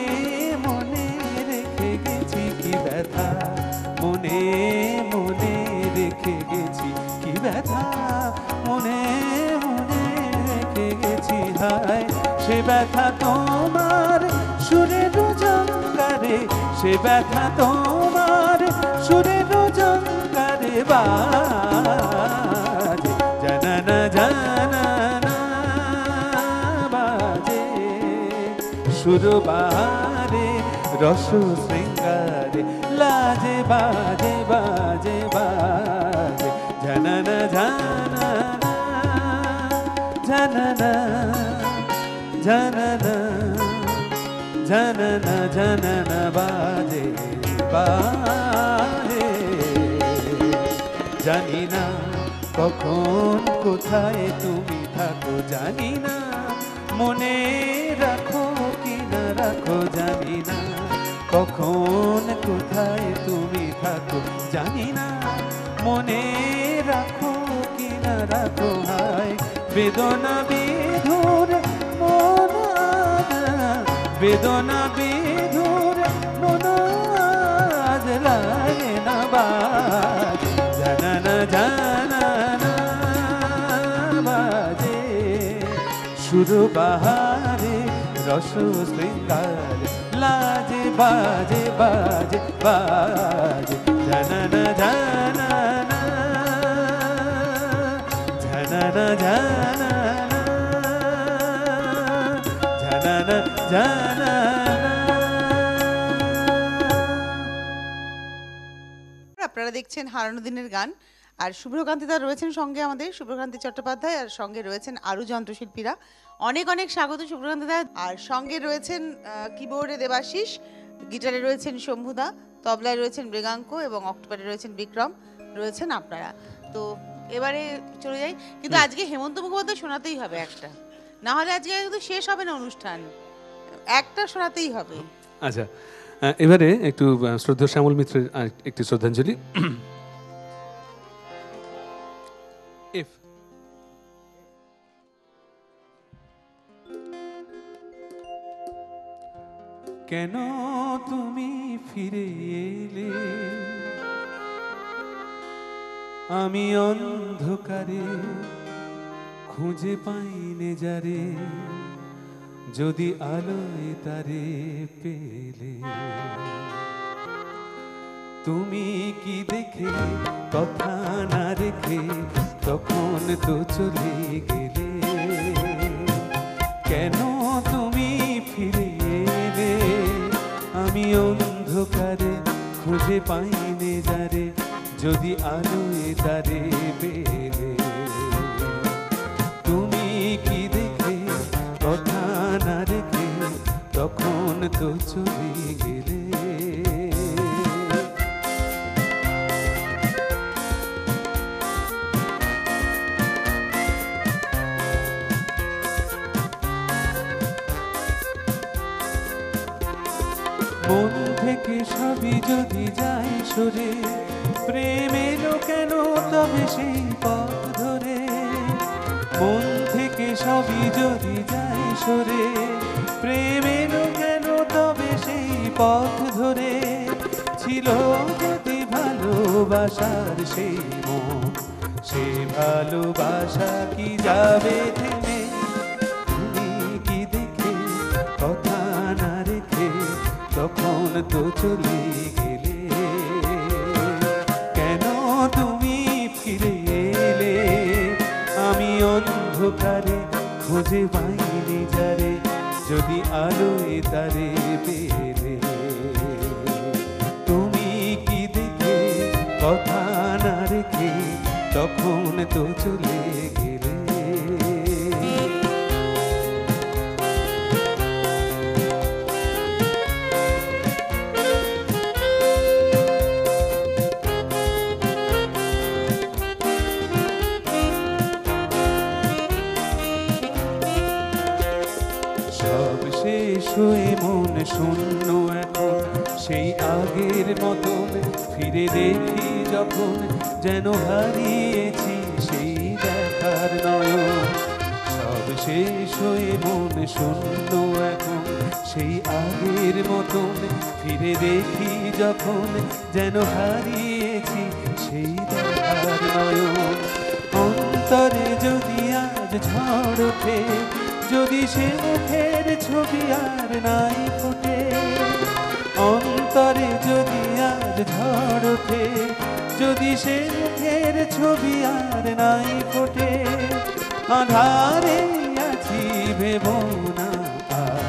মনে রেখে ব্যথা মনে মনে রেখে গেছি, কি ব্যথা মনে মনে রেখে গেছি। হায় সে ব্যথা তোমার সুরের জঙ্কারে, সে ব্যথা তোমার সুরের জঙ্কারে বাজে, জানানা জানানা বাজে, সুরবারে রস শৃঙ্গারে লাজে বাজে বাজে বাজে, জানানা জানানা জানানা জানানা জানানা জানানা বাজে বাজে। জানি না কখন কোথায় তুমি থাকো, জানি না মনে রাখো কি না রাখো, জানি না কখন কোথায় তুমি থাকো, জানি না মনে রাখো কি না রাখো। হায় বেদনা বিধুর মন, বেদনা বিধুর মন আজ লাগে না বাজ, জানানা জানানা বাজে, সুরবাহারে রস শৃঙ্গারে লাজে বাজে বাজে বাজে, জানানা জানানা জানানা জানানা জানানা জানানা। আপনারা দেখছেন হারানো দিনের গান, আর শুভ্রকান্তি দা রয়েছেন সঙ্গে আমাদের, শুভ্রকান্তি চট্টোপাধ্যায়, আর সঙ্গে রয়েছেন আরও যন্ত্রশিল্পীরা। অনেক অনেক স্বাগত শুভ্রকান্তি দা। আর সঙ্গে রয়েছেন কিবোর্ডে দেবাশিস, গিটারে রয়েছেন শম্ভুদা, তবলায় রয়েছেন মৃগাঙ্ক এবং অক্টোপারে রয়েছেন বিক্রম, রয়েছেন আপনারা। তো এবারে চলে যাই, কিন্তু আজকে হেমন্ত মুখোপাধ্যায় শোনাতেই হবে একটা, না হলে আজকে কিন্তু শেষ হবে না অনুষ্ঠান, একটা শোনাতেই হবে। আচ্ছা, এবারে একটু শ্রদ্ধেয় শ্যামল মিত্রের একটি শ্রদ্ধাঞ্জলি। If কেন তুমি ফিরে এলে, আমি অন্ধকারে খুঁজে পাইনে যারে, যদি আলোয় তারে পেলে। তুমি কি দেখে কথা না রেখে তখন তো চলে গেলে, কেন তুমি ফিরে এলে, আমি অন্ধকারে খুঁজে পাইনে যারে, যদি আলোয় তারে পেলে। তুমি কি দেখে কথা না রেখে তখন তো চলে গেলে। মন থেকে সবই যদি যাই সরে, প্রেম এলো কেন তবে সেই পথ ধরে। মন থেকে সবই যদি যাই সরে, প্রেম এলো কেন তবে সেই পথ ধরে। ছিল যদি ভালোবাসার সেই মন, সে ভালোবাসা কি যাবে থেমে। তুমি কি দেখে কথা না রেখে তখন তো চলে গেলে, কেন তুমি ফিরে এলে, আমি অন্ধকারে খুঁজে পাইনি যারে, যদি আলোয় তারে পেলে। তুমি কি দেখে কথা না রেখে তখন তো চলে গেলে। সব শেষ হয়ে মন শূন্য এখন, সেই আগের মতন ফিরে দেখি যখন, যেন হারিয়েছি সেই দেখার নয়ন। সব শেষ হয়ে মন শূন্য এখন, সেই আগের আগের মতন ফিরে দেখি যখন, যেন হারিয়েছি সেই দেখার নয়ন। অন্তরে যদি আজ ঝড় ওঠে, যদি সে মুখের ছবি আর নাই ফোটে, অন্তরে যদি আজ ঝড় ওঠে, যদি সে মুখের ছবি আর নাই ফোটে, আধারে আছি ভেব না আর,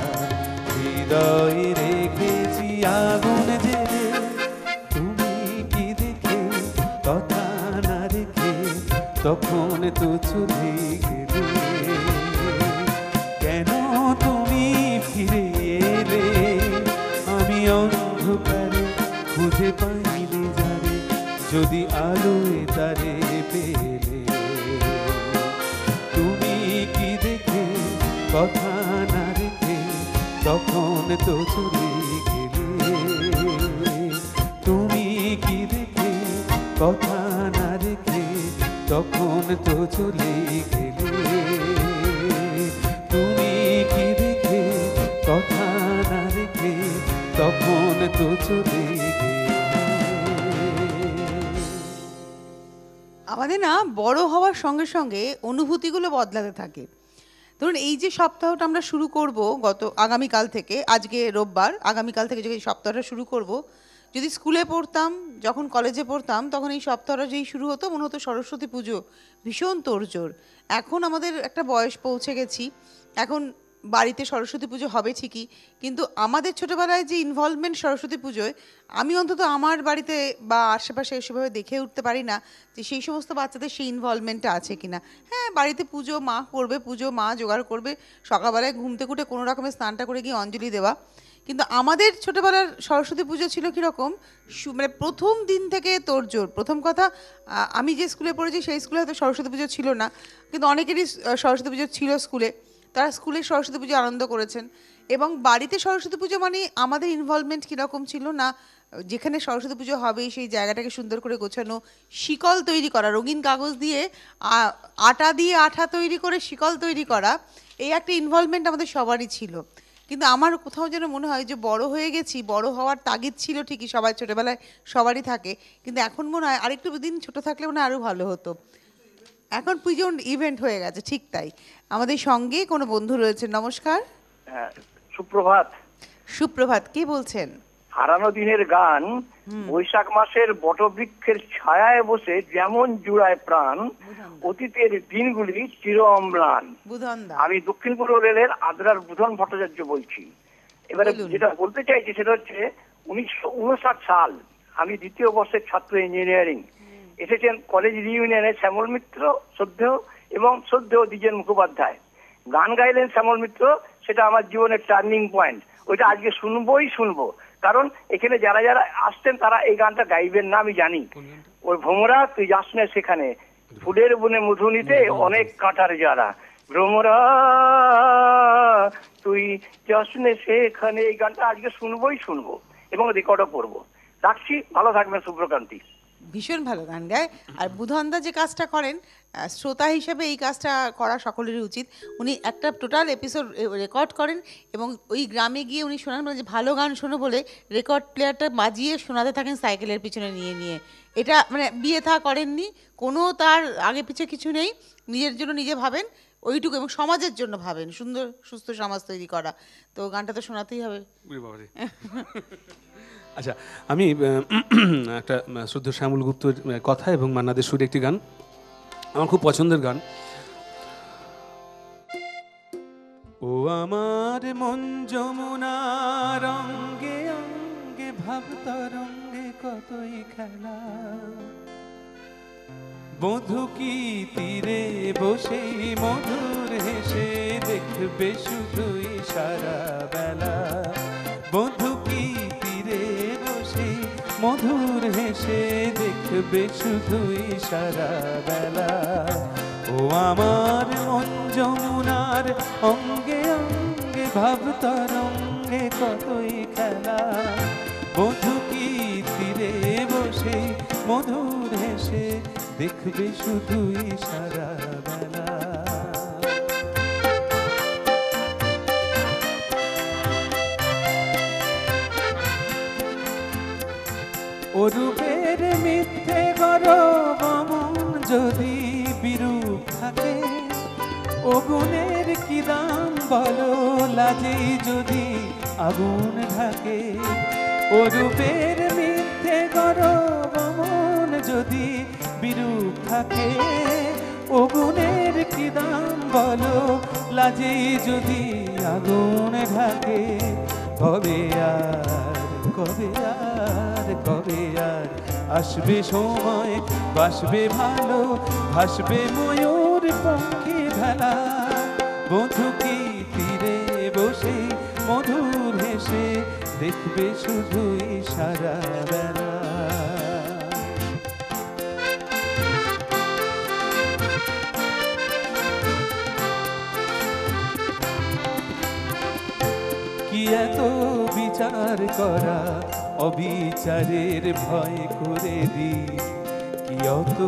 হৃদয়ে রেখেছি আগুন জেলে। তুমি কি দেখে কথা না রেখে তখন তো চলে গেলে, কেন তুমি ফিরে এলে? আমি অন্ধকারে খুঁজে পাইনি যারে, যদি আলোয় তারে পেলে। তুমি কি দেখে কথা না রেখে তখন তো চলে গেলে, তুমি কি দেখে কথা না রেখে তখন তো চলে গেলে, তুমি কি দেখে কথা না রেখে তখন তো চলে গেলে। আমাদের না বড় হওয়ার সঙ্গে সঙ্গে অনুভূতিগুলো বদলাতে থাকে। ধরুন এই যে সপ্তাহটা আমরা শুরু করব আগামীকাল থেকে, আজকে রোববার, আগামীকাল থেকে যে সপ্তাহটা শুরু করব, যদি স্কুলে পড়তাম, যখন কলেজে পড়তাম, তখন এই সপ্তাহটা যেই শুরু হতো মনে হতো সরস্বতী পুজো, ভীষণ তোড়জোড়। এখন আমাদের একটা বয়স পৌঁছে গেছি, এখন বাড়িতে সরস্বতী পুজো হবে ঠিকই, কিন্তু আমাদের ছোটোবেলায় যে ইনভলভমেন্ট সরস্বতী পুজোয়, আমি অন্তত আমার বাড়িতে বা আশেপাশে সেভাবে দেখে উঠতে পারি না যে সেই সমস্ত বাচ্চাদের সেই ইনভলভমেন্টটা আছে কিনা। হ্যাঁ, বাড়িতে পুজো মা করবে, পুজো মা জোগাড় করবে, সকালবেলায় ঘুম থেকে উঠে কোনো রকমের স্নানটা করে গিয়ে অঞ্জলি দেওয়া। কিন্তু আমাদের ছোটোবেলার সরস্বতী পুজো ছিল কীরকম, মানে প্রথম দিন থেকে তোড়জোড়। প্রথম কথা, আমি যে স্কুলে পড়েছি সেই স্কুলে হয়তো সরস্বতী পুজো ছিল না, কিন্তু অনেকেরই সরস্বতী পুজো ছিল স্কুলে, তারা স্কুলে সরস্বতী পুজো আনন্দ করেছেন। এবং বাড়িতে সরস্বতী পুজো মানে আমাদের ইনভলভমেন্ট কীরকম ছিল না, যেখানে সরস্বতী পুজো হবে সেই জায়গাটাকে সুন্দর করে গোছানো, শিকল তৈরি করা, রঙিন কাগজ দিয়ে আটা দিয়ে আঠা তৈরি করে শিকল তৈরি করা, এই একটা ইনভলভমেন্ট আমাদের সবারই ছিল। কিন্তু আমার কোথাও যেন মনে হয় যে বড় হয়ে গেছি, বড় হওয়ার তাগিদ ছিল ঠিকই, সবাই ছোটোবেলায় সবারই থাকে, কিন্তু এখন মনে হয় আরেকটু দিন ছোটো থাকলে মনে হয় আরও ভালো হতো। এখন পুজো ইভেন্ট হয়ে গেছে, ঠিক তাই। আমাদের সঙ্গে কোনো বন্ধু রয়েছে, নমস্কার। হ্যাঁ, সুপ্রভাত। সুপ্রভাত, কে বলছেন? হারানো দিনের গান। বৈশাখ মাসের বটবৃক্ষের ছায়ায় বসে যেমন জুড়ায় প্রাণ, অতীতের দিনগুলি চির অম্লান। বুধনদা। আমি দক্ষিণ পূর্ব রেলের আদ্রার বুধন ভট্টাচার্য বলছি। এবারে যেটা বলতে চাইছি সেটা হচ্ছে 1959 সাল, আমি দ্বিতীয় বর্ষের ছাত্র ইঞ্জিনিয়ারিং। এসেছেন কলেজ রিইউনিয়নে শ্যামল মিত্র শ্রদ্ধেয় এবং শ্রদ্ধেয় দ্বিজেন মুখোপাধ্যায়। গান গাইলেন শ্যামল মিত্র, সেটা আমার জীবনের টার্নিং পয়েন্ট। ওইটা আজকে শুনবো, কারণ এখানে যারা যারা আসছেন তারা এই গানটা গাইবেন না আমি জানি। ওই ভ্রমরা তুই যাস না সেখানে, ফুলের বনে মধু নিতে অনেক কাঁটার যারা, ভ্রমরা তুই যাস না সেখানে, এই গানটা আজকে শুনবো এবং রেকর্ডও করবো। রাখছি, ভালো থাকবেন শুভ্রকান্তি। ভীষণ ভালো গান গায়। আর বুধনদা যে কাজটা করেন, শ্রোতা হিসেবে এই কাজটা করা সকলেরই উচিত। উনি একটা টোটাল এপিসোড রেকর্ড করেন এবং ওই গ্রামে গিয়ে উনি শোনান, মানে যে ভালো গান শোনো বলে রেকর্ড প্লেয়ারটা বাজিয়ে শোনাতে থাকেন সাইকেলের পিছনে নিয়ে। এটা মানে বিয়ে থা করেননি, কোনো তার আগে পিছে কিছু নেই, নিজের জন্য নিজে ভাবেন ওইটুকু, এবং সমাজের জন্য ভাবেন সুন্দর সুস্থ সমাজ তৈরি করা। তো গানটা তো শোনাতেই হবে। আচ্ছা, আমি একটা শ্রদ্ধ শ্যামল গুপ্তর কথা এবং মান্নাদের সুরে একটি গান, আমার খুব পছন্দের গান। ও আমার মন যমুনা রঙ্গে অঙ্গে ভাব তরঙ্গে কতই খেলা, বধূ কি তীরে বসে মধুর হেসে দেখবে শুধুই সারা বেলা, বধূ কি তীরে বসে মধুর হেসে দেখবে শুধুই সারা বেলা। ও আমার মন যমুনার অঙ্গে অঙ্গে ভাব তরঙ্গে কতই খেলা, বধূ কি তীরে বসে মধুর হেসে দেখবে শুধুই সারা বেলা। রূপের মিথ্যে গরব মন যদি বিরূপ থাকে, ও গুণের কি দাম বলো, লাজে যদি আগুন ঢাকে। ও রূপের মিথ্যে গরব মন যদি বিরূপ থাকে, ও গুণের কি দাম বলো, লাজে যদি আগুন ঢাকে। কবে আর কবে আর কবে আর আসবে সময়, বাসবে ভালো, ভাসবে ময়ূর পঙ্খী ভেলা। বধূ কি তীরে বসে মধুর হেসে দেখবে শুধুই সারা বেলা। কি এত বিচার করা, অবিচারের ভয় করে দি। কি অত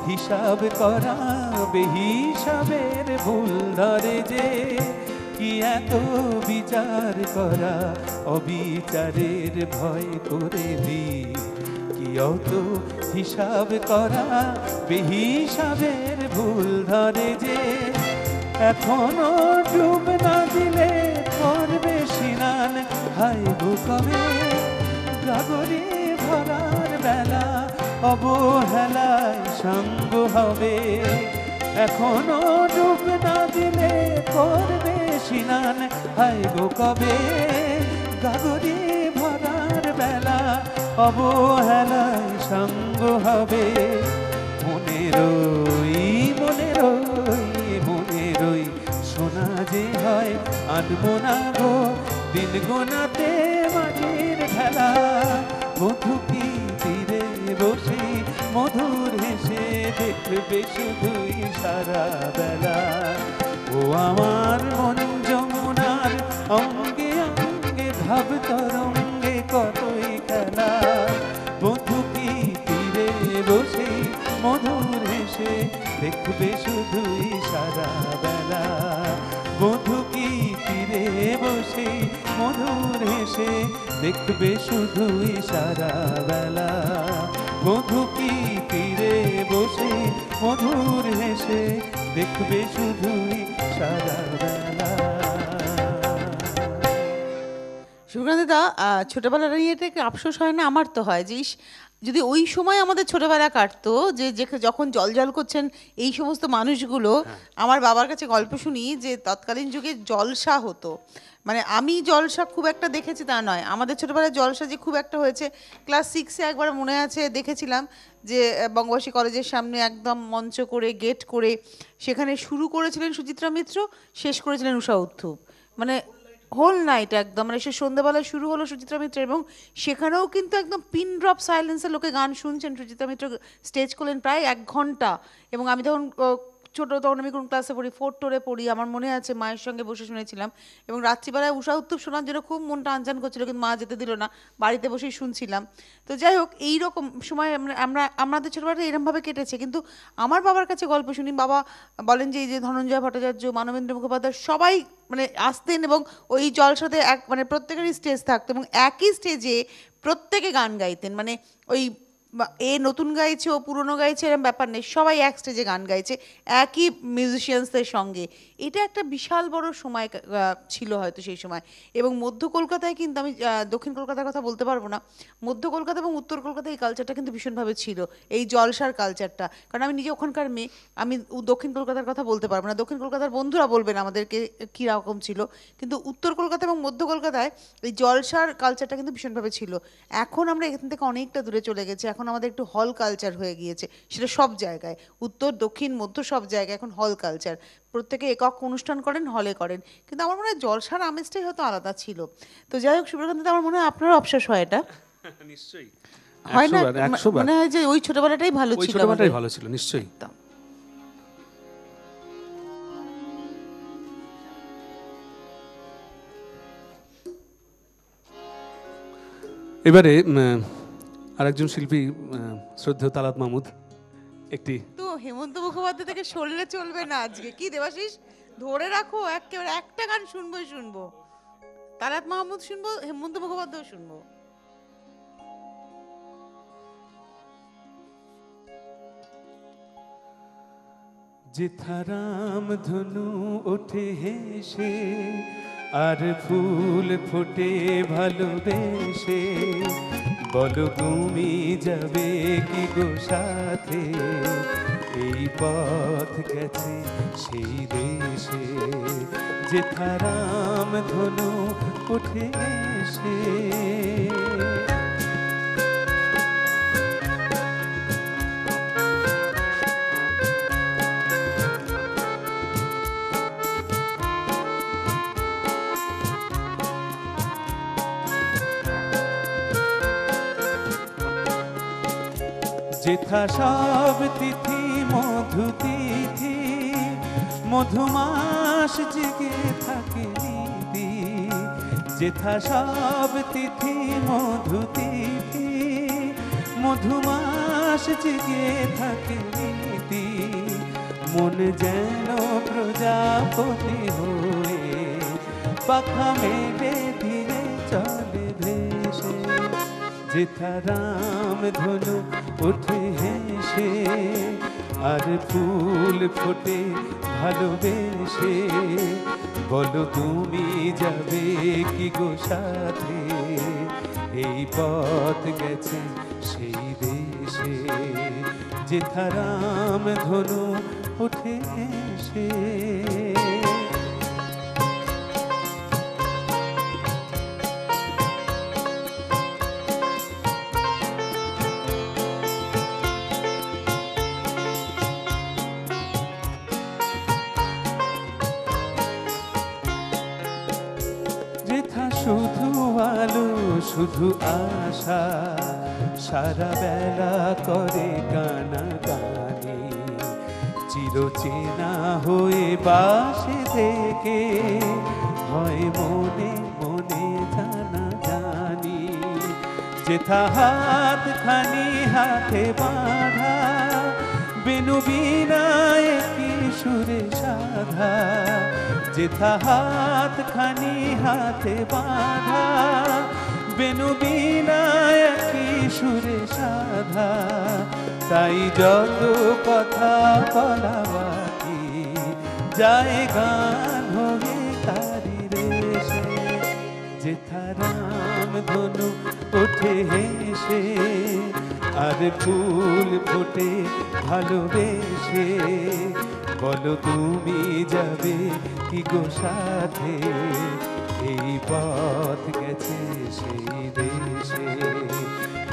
হিসাব করা, বেহিসাবের ভুল ধরে যে। কি এত বিচার করা, অবিচারের ভয় করে দি। কি অত হিসাব করা, বেহিসাবের ভুল ধরে যে। এখনো ডুব না দিলে করবে স্নান, হায় গো কবে গাগরে ভরার বেলা, অবহেলায় সঙ্গ হবে। এখনো ডুব না দিলে করবে স্নান, হায় গো কবে গাগরে ভরার বেলা, অবহেলায় সঙ্গ হবে। মনে রই মনে রই মনে রই সোনা যে হয় আনবো না গো, দিন গোনাতে মাটির ভেলা। বধূ কি তীরে বসে মধুর হেসে দেখবে শুধুই সারা বেলা। ও আমার মন যমুনার অঙ্গে অঙ্গে ভাব তরঙ্গে কতই খেলা। বধূ কি তীরে বসে মধুর হেসে দেখবে শুধুই সারা বেলা। বধূ কি তীরে বসে মধুর হেসে দেখবে শুধুই সারা বেলা। বধূ কি তীরে বসে মধুর হেসে দেখবে শুধুই সারা বেলা। সুব্রতদা, ছোটবেলার নিয়ে এটা একটু আফসোস হয় না? আমার তো হয় যে ইস, যদি ওই সময় আমাদের ছোটবেলা কাটতো, যে যখন জল করছেন এই সমস্ত মানুষগুলো। আমার বাবার কাছে গল্প শুনি যে তৎকালীন যুগে জলসা হতো, মানে আমি জলসা খুব একটা দেখেছি তা নয়, আমাদের ছোটবেলায় জলসা যে খুব একটা হয়েছে ক্লাস 6-এ একবার মনে আছে দেখেছিলাম যে বঙ্গবাসী কলেজের সামনে একদম মঞ্চ করে গেট করে সেখানে শুরু করেছিলেন সুচিত্রা মিত্র, শেষ করেছিলেন ঊষা উত্থুপ, মানে হোল নাইট একদম, মানে সে সন্ধ্যাবেলায় শুরু হলো সুচিত্রা মিত্র, এবং সেখানেও কিন্তু একদম পিন ড্রপ সাইলেন্সে লোকে গান শুনছেন। সুচিত্রা মিত্র স্টেজ করলেন প্রায় 1 ঘন্টা, এবং আমি তখন ছোটো, তখন আমি কোন ক্লাসে পড়ি, 4 পড়ি, আমার মনে আছে মায়ের সঙ্গে বসে শুনেছিলাম। এবং রাত্রিবেলায় ঊষা উত্থুপ শোনার জন্য খুব মনটা আনচান করছিল, কিন্তু মা যেতে দিল না, বাড়িতে বসেই শুনছিলাম। তো যাই হোক, এইরকম সময় আমাদের ছোটবেলাটা এরকমভাবে কেটেছে। কিন্তু আমার বাবার কাছে গল্প শুনি, বাবা বলেন যে এই যে ধনঞ্জয় ভট্টাচার্য, মানবেন্দ্র মুখোপাধ্যায় সবাই মানে আসতেন, এবং ওই জলসাতে মানে প্রত্যেকেরই স্টেজ থাকতো, এবং একই স্টেজে প্রত্যেকে গান গাইতেন, মানে ওই এ নতুন গাইছে ও পুরনো গাইছে এরকম ব্যাপার নেই, সবাই এক স্টেজে গান গাইছে একই মিউজিশিয়ানসদের সঙ্গে। এটা একটা বিশাল বড় সময় ছিল হয়তো সেই সময়। এবং মধ্য কলকাতায় কিন্তু, আমি দক্ষিণ কলকাতার কথা বলতে পারবো না, মধ্য কলকাতা এবং উত্তর কলকাতায় এই কালচারটা কিন্তু ভীষণভাবে ছিল, এই জলসার কালচারটা। কারণ আমি নিজে ওখানকার মেয়ে, আমি দক্ষিণ কলকাতার কথা বলতে পারবো না, দক্ষিণ কলকাতার বন্ধুরা বলবেন আমাদেরকে কীরকম ছিল, কিন্তু উত্তর কলকাতা এবং মধ্য কলকাতায় এই জলসার কালচারটা কিন্তু ভীষণভাবে ছিল। এখন আমরা এখান থেকে অনেকটা দূরে চলে গেছি, এখন আমাদের একটু হল কালচার হয়ে গিয়েছে, সেটা সব জায়গায়, উত্তর দক্ষিণ মধ্য সব জায়গায় এখন হল কালচার, প্রত্যেকে একক অনুষ্ঠান করেন, হলে করেন। কিন্তু আমার মনে হয় জলসার আমেজটাই হয়তো আলাদা ছিল। তো যাই হোক সুব্রকান্ত, আমার মনে হয় আপনারও অবশ্বাস হয় এটা, নিশ্চয়ই হয় না? মনে হয় যে ওই ছোটবেলাটাই ভালো ছিল, ছোটবেলাটাই ভালো ছিল নিশ্চয়ই। এবারে আরেকজন শিল্পী, শ্রদ্ধেয় তালাত মাহমুদ, একটি তো হেমন্ত মুখোপাধ্যায় থেকে সরলে চলবে না আজকে, কি দেবাশিস ধরে রাখো, একেবারে একটা গান শুনবো, তালাত মাহমুদ শুনবো, হেমন্ত মুখোপাধ্যায় শুনবো। যেথারাম ধনু ওঠে হেসে আর ফুল ফোটে ভালোবেসে, বলো তুমি যাবে কি গো সাথে, এই পথ গেছে সেই দেশে। যেথারাম ধনু ওঠে হেসে। যেথা সব তিথি মধু তিথি, মধুমাস জেগে থাকে নিধি। যেথা সব তিথি মধু তিথি, মধুমাস জেগে থাকে নিধি। মন যেন প্রজাপতি হয়ে পাখা মেলে ধীরে চলে ভেসে। যেথারাম ধনু ওঠে হেসে আর ফুল ফোটে ভালোবেসে, বলো তুমি যাবে কি গো সাথে, এই পথ গেছে সেই দেশে। যেথারাম ধনু ওঠে হেসে। যেথা শুধু আলো শুধু আশা, সারা বেলা করে গানাগানি। চিরচেনা হয়ে বাসে থেকে হয় মনে মনে জানা জানি। যেথা হাত খানি হাতে বাঁধা, বেনু বিনায় কি সুরে সাধা। যেথা হাত খানি হাতে বাঁধা, বেনু বিনায় কি সুরে সাধা। তাই যত কথা বলা বাকি, যায় গান হয়ে তারি রেশে। যেথারাম ধনু ওঠে হেসে আর ফুল ফোটে ভালোবেসে, বলো তুমি যাবে কি গো সাথে, এই পথ গেছে সেই দেশে।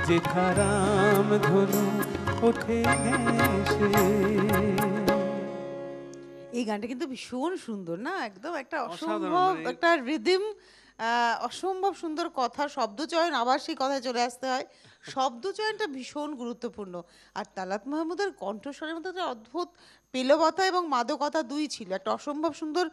যেথারাম ধনু ওঠে হেসে। এই গানটা কিন্তু ভীষণ সুন্দর না, একদম একটা অসাধারণ, অসম্ভব মানে একটা রিদম, অসম্ভব সুন্দর কথা, শব্দচয়ন, আবার সেই কথায় চলে আসতে হয়, শব্দচয়নটা ভীষণ গুরুত্বপূর্ণ। আর তালাত মাহমুদের কণ্ঠস্বরের মধ্যে একটা অদ্ভুত পেলবতা এবং মাদকতা দুই ছিল, একটা অসম্ভব সুন্দর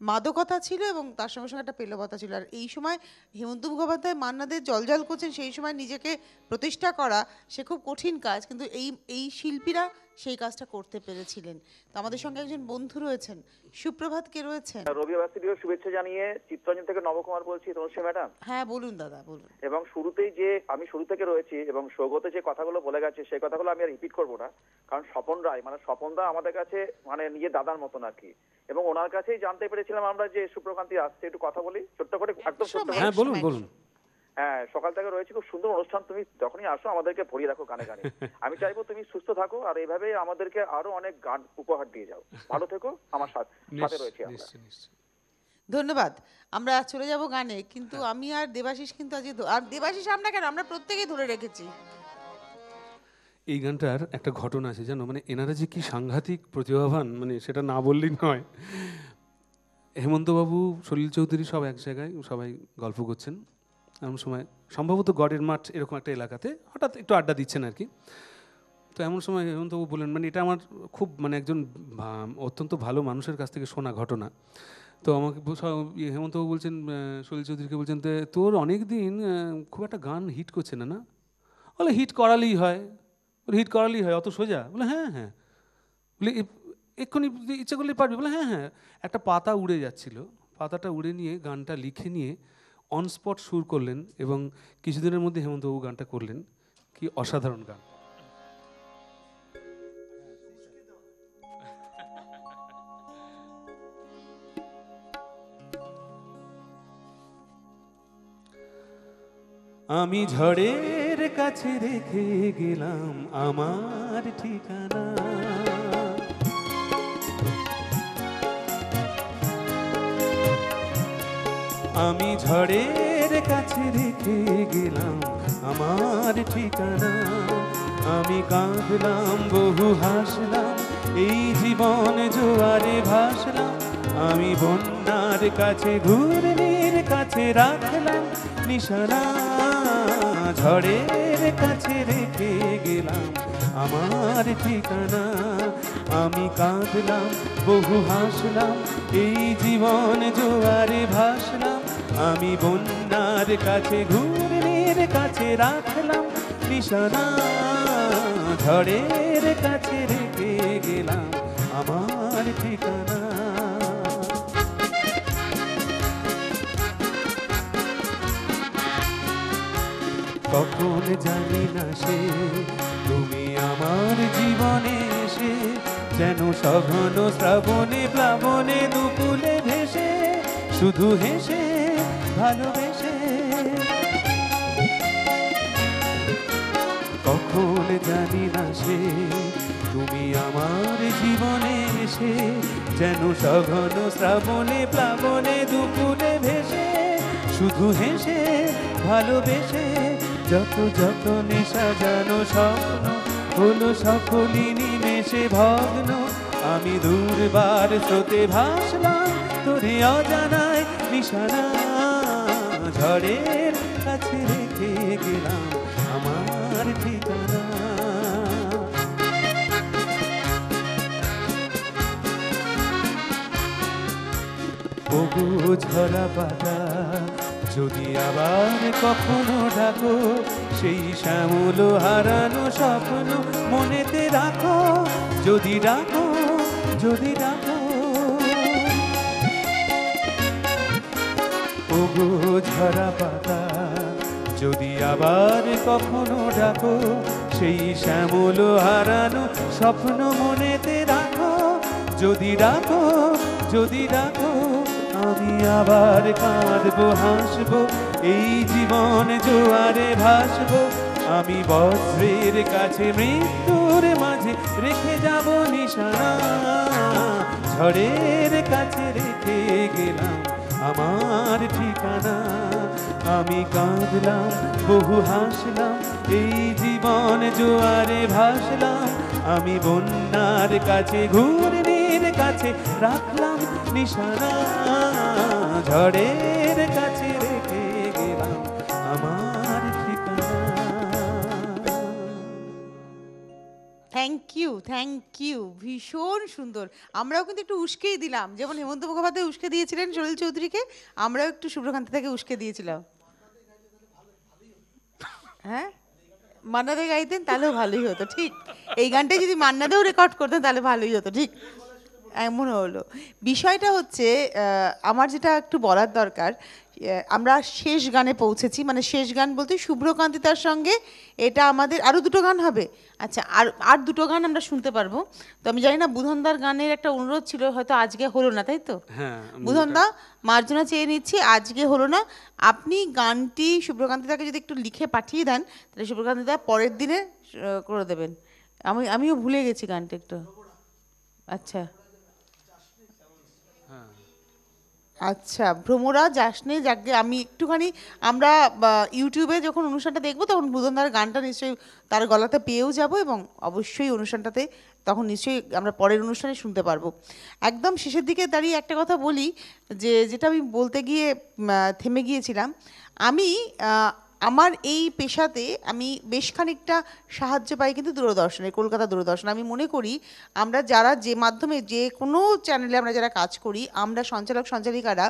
মাদকতা ছিল এবং তার সঙ্গে সঙ্গে একটা পেলবতা ছিল। আর এই সময় হেমন্ত মুখোপাধ্যায় মান্নাদের জলজল করছেন, সেই সময় নিজেকে প্রতিষ্ঠা করা সে খুব কঠিন কাজ, কিন্তু এই এই শিল্পীরা সেই কাজটা করতে পেরেছিলেন। তো আমাদের সঙ্গে একজন বন্ধু রয়েছেন, সুপ্রভাত, কে রয়েছেন? রবি ভার্সিটির শুভেচ্ছা জানিয়ে চিত্তরঞ্জন থেকে নবকুমার বলছি, তনুশ্রী ম্যাডাম। হ্যাঁ বলুন দাদা, বলুন। এবং শুরুতেই যে আমি শুরু থেকে রয়েছি এবং সৌগত যে কথাগুলো বলে গেছে সেই কথাগুলো আমি আর রিপিট করবো না, কারণ স্বপন রায় মানে স্বপনদা আমাদের কাছে মানে নিজের দাদার মতন আর কি। এবং ওনার কাছেই জানতে পেরেছিলাম আমরা যে সুপ্রকান্তি আসছে, একটু কথা বলি ছোট্ট করে, একদম ছোট্ট করে। হ্যাঁ বলুন বলুন। হ্যাঁ, সকাল থেকে রয়েছে, খুব সুন্দর অনুষ্ঠান, তুমি যখনই আসো আমাদেরকে ভরিয়ে রাখো গানে গানে। আমি চাইবো তুমি সুস্থ থাকো আর এইভাবে আমাদেরকে আরো অনেক গান উপহার দিয়ে যাও। ভালো থেকো, আমার সাথে রয়েছে আমরা। নিশ্চয় নিশ্চয়। ধন্যবাদ। আমরা চলে যাব গানে, কিন্তু আমি আর দেবাশিস কিন্তু আজকে আর দেবাশিস আমরা কেন, আমরা প্রত্যেকেই ধরে রেখেছি। এই গানটার একটা ঘটনা আছে জানো, মানে এনারা যে কি সাংঘাতিক প্রতিভাবান, মানে সেটা না বললেই নয়। হেমন্তবাবু, সলিল চৌধুরী সব এক জায়গায় সবাই গল্প করছেন এমন সময়, সম্ভবত গড়ের মাঠ এরকম একটা এলাকাতে হঠাৎ একটু আড্ডা দিচ্ছেন আর কি। তো এমন সময় হেমন্তবাবু বললেন, মানে এটা আমার খুব মানে একজন অত্যন্ত ভালো মানুষের কাছ থেকে শোনা ঘটনা। তো আমাকে হেমন্তবাবু বলছেন, সলিল চৌধুরীকে বলছেন, তোর অনেক দিন খুব একটা গান হিট করছে না, না? বলে হিট করালেই হয়, বলে হিট করালেই হয়, অত সোজা? বলে হ্যাঁ হ্যাঁ। বলে এক্ষুনি ইচ্ছে করলেই পারবি? বলে হ্যাঁ হ্যাঁ। একটা পাতা উড়ে যাচ্ছিল, পাতাটা উড়ে নিয়ে গানটা লিখে নিয়ে অন স্পট সুর করলেন এবং কিছুদিনের মধ্যে হেমন্তবাবু গানটা করলেন। কি অসাধারণ গান! আমি ঝড়ের কাছে রেখে গেলাম আমার ঠিকানা। আমি ঝড়ের কাছে রেখে গেলাম আমার ঠিকানা। আমি কাঁদলাম বহু হাসলাম, এই জীবন জোয়ারে ভাসলাম। আমি বন্যার কাছে ঘূর্ণির কাছে রাখলাম নিশানা। ঝড়ের কাছে রেখে গেলাম আমার ঠিকানা। আমি কাঁদলাম বহু হাসলাম, এই জীবন জোয়ারে ভাসলাম। আমি বন্যার কাছে ঘূর্ণির কাছে রাখলাম নিশানা। ঝড়ের কাছে রেখে গেলাম আমার ঠিকানা। কখন জানি না সে তুমি আমার জীবনে এসে যেন সঘন শ্রাবণে প্লাবনে দুকুলে ভেসে শুধু হেসে ভালোবেসে। কখন জানি না সে তুমি আমার জীবনে এসে যেন সঘন শ্রাবণে প্লাবনে দুকুলে ভেসে শুধু হেসে ভালোবেসে। যত যত নেশা জানো স্বপ্ন হলো সকলই নিমেষে ভগ্ন। আমি দুর্বার স্রোতে ভাসলাম তোরে অজানায় নিশানা। ঝড়ের কাছে রেখে গেলাম আমার ঠিকানা। ওগো ঝরা পাতা যদি আবার কখনো ডাকো, সেই শ্যামল হারানো স্বপ্ন মনেতে রাখো। যদি ডাকো যদি ডাকো, ওগো ঝরা পাতা যদি আবার কখনো ডাকো, সেই শ্যামল হারানো স্বপ্ন মনেতে রাখো। যদি ডাকো যদি ডাকো, আমি আবার কাঁদবো হাসবো, এই জীবন জোয়ারে ভাসবো। আমি বজ্রের কাছে মৃত্যুর মাঝে রেখে যাব নিশানা। ঝড়ের কাছে রেখে গেলাম আমার ঠিকানা। আমি কাঁদলাম বহু হাসলাম, এই জীবন জোয়ারে ভাসলাম। আমি বন্যার কাছে ঘূর্ণির কাছে রাখলাম নিশানা। ঝড়ের কাছে রেখে গেলাম আমার ঠিকানা। থ্যাংক ইউ, ভীষণ সুন্দর। আমরাও কিন্তু একটু উস্কেই দিলাম, যেমন হেমন্ত মুখোপাধ্যায় উস্কে দিয়েছিলেন সলিল চৌধুরীকে, আমরাও একটু শুভ্রকান্তি থেকে উস্কে দিয়েছিলাম। হ্যাঁ, মান্নাদে গাইতেন তাহলেও ভালোই হতো। ঠিক, এই গানটাই যদি মান্নাদেও রেকর্ড করতেন তাহলে ভালোই হতো। ঠিক এমন হলো। বিষয়টা হচ্ছে আমার যেটা একটু বলার দরকার, আমরা শেষ গানে পৌঁছেছি, মানে শেষ গান বলতে শুভ্রকান্তি তার সঙ্গে এটা আমাদের আরও দুটো গান হবে। আচ্ছা, আর দুটো গান আমরা শুনতে পারবো। তো আমি জানি না বুধনদার গানের একটা অনুরোধ ছিল, হয়তো আজকে হলো না, তাই তো? হ্যাঁ, বুধনদা মার্জনা চেয়ে নিচ্ছি, আজকে হলো না। আপনি গানটি শুভ্রকান্তিদাকে যদি একটু লিখে পাঠিয়ে দেন, তাহলে শুভ্রকান্তিদা পরের দিনে করে দেবেন। আমিও ভুলে গেছি গানটা একটু। আচ্ছা আচ্ছা, ভ্রমরা যাসনে যাকে আমি একটুখানি, আমরা ইউটিউবে যখন অনুষ্ঠানটা দেখবো তখন বুধনদার গানটা নিশ্চয়ই তার গলাতে পেয়েও যাব, এবং অবশ্যই অনুষ্ঠানটাতে তখন নিশ্চয়ই আমরা পরের অনুষ্ঠানে শুনতে পারবো। একদম শেষের দিকে দাঁড়িয়ে একটা কথা বলি, যেটা আমি বলতে গিয়ে থেমে গিয়েছিলাম। আমি আমার এই পেশাতে আমি বেশ খানিকটা সাহায্য পাই কিন্তু দূরদর্শনে, কলকাতা দূরদর্শন। আমি মনে করি আমরা যারা যে মাধ্যমে যে কোনো চ্যানেলে আমরা যারা কাজ করি, আমরা সঞ্চালক সঞ্চালিকারা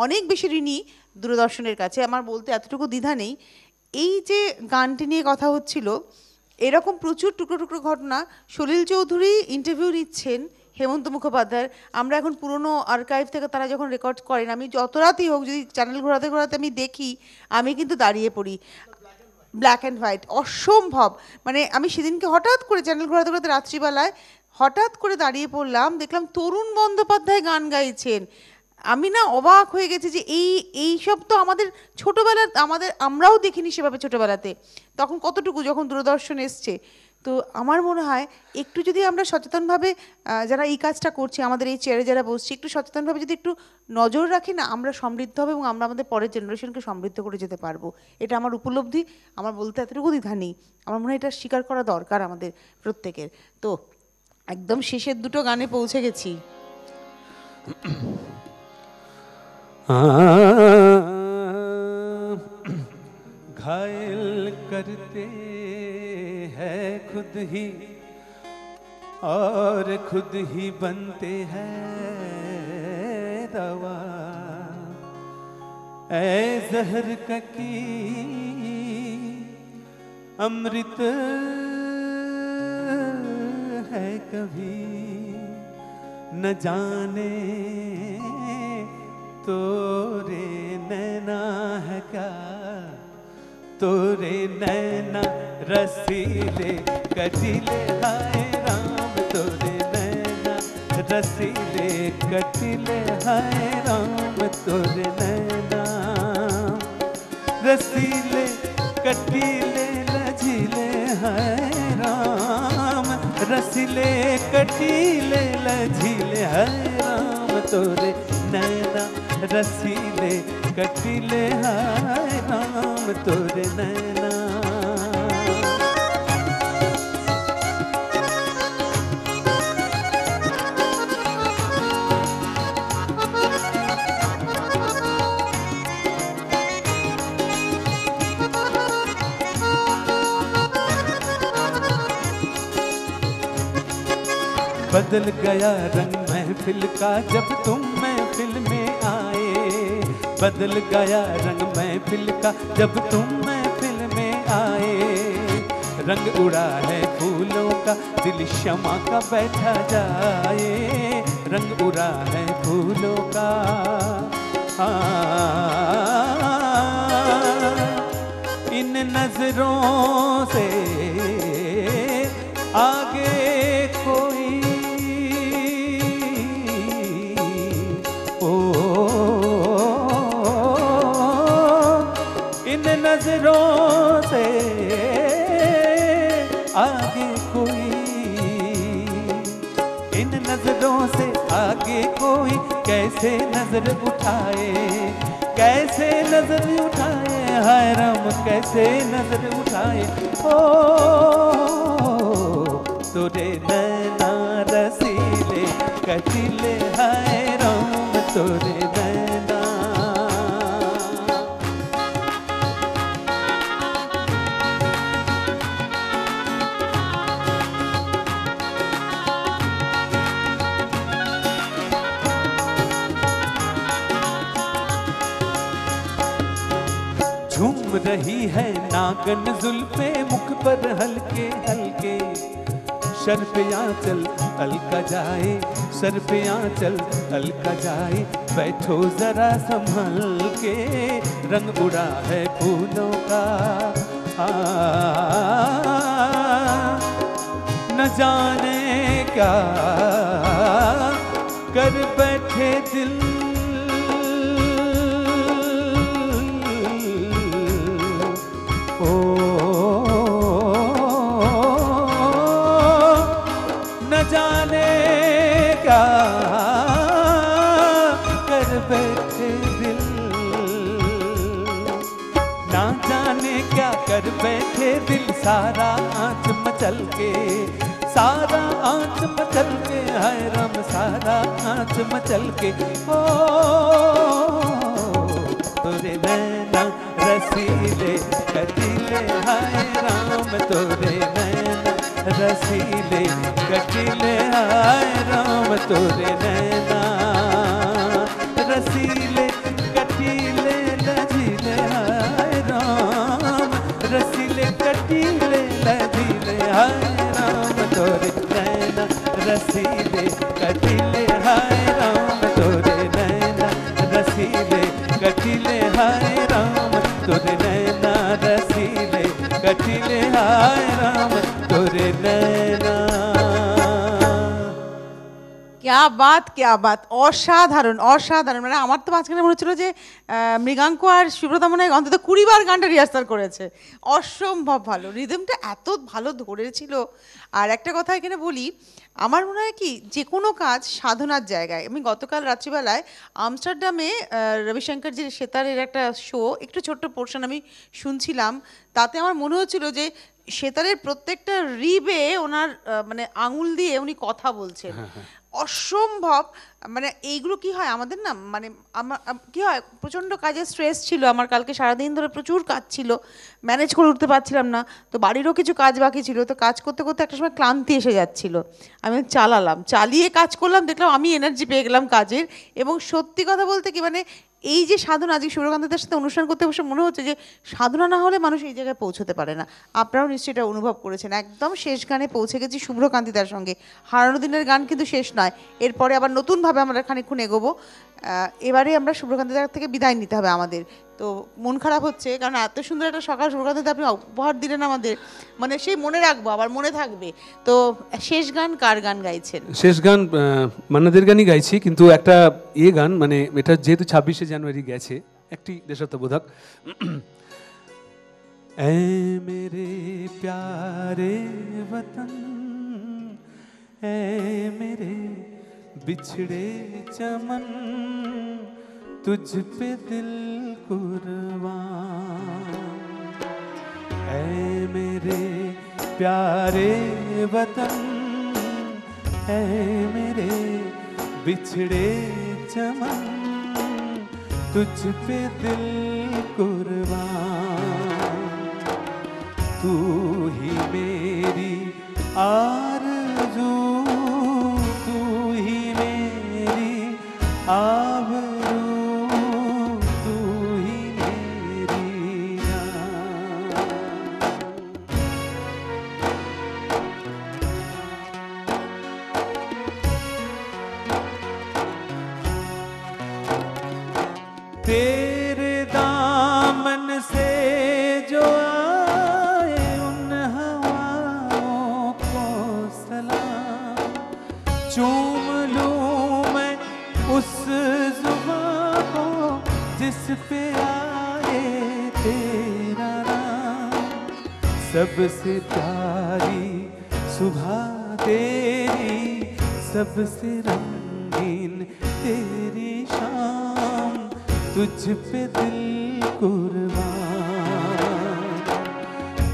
অনেক বেশি ঋণী দূরদর্শনের কাছে। আমার বলতে এতটুকু দ্বিধা নেই। এই যে গানটি নিয়ে কথা হচ্ছিল, এরকম প্রচুর টুকরো টুকরো ঘটনা। সলিল চৌধুরী ইন্টারভিউ নিচ্ছেন হেমন্ত মুখোপাধ্যায়ের, আমরা এখন পুরনো আর্কাইভ থেকে তারা যখন রেকর্ড করেন, আমি যত রাতই হোক যদি চ্যানেল ঘোরাতে ঘোরাতে আমি দেখি, আমি কিন্তু দাঁড়িয়ে পড়ি। ব্ল্যাক অ্যান্ড হোয়াইট, অসম্ভব। মানে আমি সেদিনকে হঠাৎ করে চ্যানেল ঘোরাতে ঘোরাতে রাত্রিবেলায় হঠাৎ করে দাঁড়িয়ে পড়লাম, দেখলাম তরুণ বন্দ্যোপাধ্যায় গান গাইছেন। আমি না অবাক হয়ে গেছি যে এই সব তো আমাদের ছোটবেলা, আমরাও দেখিনি সেভাবে ছোটবেলাতে। তখন কতটুকু যখন দূরদর্শন এসছে, তো আমার মনে হয় একটু যদি আমরা সচেতনভাবে যারা এই কাজটা করছি, আমাদের এই চেয়ারে যারা বসছি, একটু সচেতনভাবে যদি একটু নজর রাখি না, আমরা সমৃদ্ধ হবে এবং আমরা আমাদের পরের জেনারেশনকে সমৃদ্ধ করে যেতে পারবো। এটা আমার উপলব্ধি, আমার বলতে এতটুকু দ্বিধা নেই। আমার মনে হয় এটা স্বীকার করা দরকার আমাদের প্রত্যেকের। তো একদম শেষের দুটো গানে পৌঁছে গেছি। घायल करते हैं खुद ही और खुद ही बनते हैं दवा। ऐ जहर का की अमृत है कभी न जाने तोरे नैना है क्या, तोरे नैना रसीले कटिले हाय राम, तोरे नैना रसीले कटिले हाय राम, तोरे नैना रसीले कटिले लजीले हाय राम, रसीले कटिले लजीले हाय राम, तोरे नैना रसीले कटिले हाय राम, तोरे नैना। बदल गया रंग महफिल का जब तुम महफिल में आए, बदल गया रंग महफिल का जब तुम महफिल में आए। रंग उड़ा है फूलों का दिल शमा का बैठा जाए, रंग उड़ा है फूलों का इन नजरों से आगे कोई नजरों से आगे कोई, इन नजरों से आगे कोई कैसे नजर उठाए, कैसे नजर उठाए हाय राम, कैसे नजर उठाए। ओ तोरे नैना रसीले कटिले हाय राम, तोरे नैना। झूम रही है नागन जुल्फे मुख पर हल्के हल्के, सर पे आंचल अलका जाए, सर पे आंचल अलका जाए। बैठो जरा संभल के रंग उड़ा है फूलों का, न जाने क्या कर बैठे दिल जाने क्या कर बैठे दिल, ना जाने क्या कर बैठे दिल। सारा आँच मचल के, सारा आँच मचल के हाय राम, सारा आँच मचल के। ओ तोरे नैना रसीले कटिले हाय राम, तोरे नैना रसीले कटिले हाय राम, तोरे नैना रसीले कटिले लजीले हाय राम, रसीले कटिले लजीले हाय राम, तोरे नैना रसीले कटिले हाय राम, तोरे नैना रसीले कटिले हाय राम, तोरे नैना रसीले कटिले हाय राम, तोरे नैना। ক্যা বাত, অসাধারণ অসাধারণ। মানে আমার তো মাঝখানে মনে হচ্ছিল যে মৃগাঙ্ক আর সুব্রতা মনে হয় অন্তত 20 বার গানটা রিহার্সাল করেছে। অসম্ভব ভালো, রিদমটা এত ভালো ধরেছিল। আর একটা কথা এখানে বলি, আমার মনে হয় কি যে কোনো কাজ সাধনার জায়গায়। আমি গতকাল রাত্রিবেলায় আমস্টারডামে রবিশঙ্করজির সেতারের একটা শো, একটু ছোট্ট পোর্শন আমি শুনছিলাম। তাতে আমার মনে হচ্ছিল যে সেতারের প্রত্যেকটা রিবে ওনার মানে আঙুল দিয়ে উনি কথা বলছেন। অসম্ভব। মানে এইগুলো কি হয় আমাদের না, মানে আমার কি হয়, প্রচণ্ড কাজের স্ট্রেস ছিল আমার, কালকে সারাদিন ধরে প্রচুর কাজ ছিল, ম্যানেজ করে উঠতে পারছিলাম না, তো বাড়িরও কিছু কাজ বাকি ছিল, তো কাজ করতে করতে একটা সময় ক্লান্তি এসে যাচ্ছিল। আমি চালিয়ে কাজ করলাম, দেখলাম আমি এনার্জি পেয়ে গেলাম কাজের। এবং সত্যি কথা বলতে কি, মানে এই যে সাধনা, আজকে সুরকান্তদের সাথে অনুষ্ঠান করতে বসে মনে হচ্ছে যে সাধনা না হলে মানুষ এই জায়গায় পৌঁছতে পারে না। আপনারাও নিশ্চয়ই এটা অনুভব করেছেন। একদম শেষ গানে পৌঁছে গেছি শুভ্রকান্তিদার সঙ্গে। হারানো দিনের গান কিন্তু শেষ নয়, এরপরে আবার নতুনভাবে আমরা খানিকক্ষণ এগোবো। এবারে আমরা শুভ্রকান্তিদার থেকে বিদায় নিতে হবে আমাদের। তো মন খারাপ হচ্ছে, কারণ এত সুন্দর একটা সকাল শুভ্রকান্তিদা আপনি উপহার দিলেন আমাদের, মানে সেই মনে রাখবো, আবার মনে থাকবে। তো শেষ গান কার গান গাইছেন? শেষ গান মান্নাদের গানই গাইছি, কিন্তু একটা গান, মানে এটা যেহেতু 26শে জানুয়ারি গেছে, একটি দেশাত্মবোধক। ऐ मेरे प्यारे वतन, ऐ मेरे बिछड़े चमन, तुझ पे दिल कुर्बान। ऐ मेरे प्यारे वतन, ऐ मेरे बिछड़े चमन, तुझ पे दिल कुर्बान। तू ही मेरी आरज़ू, तू ही मेरी आबरू, तू ही मेरी जान। तेरे दामन से जो आए उन हवाओं को सलाम, चूम लूं मैं उस जुबां को जिस पे आए तेरा नाम। सबसे प्यारी सुबह तेरी, सबसे रंगीन तेरी शाम, तुझ पे दिल कुर्बान।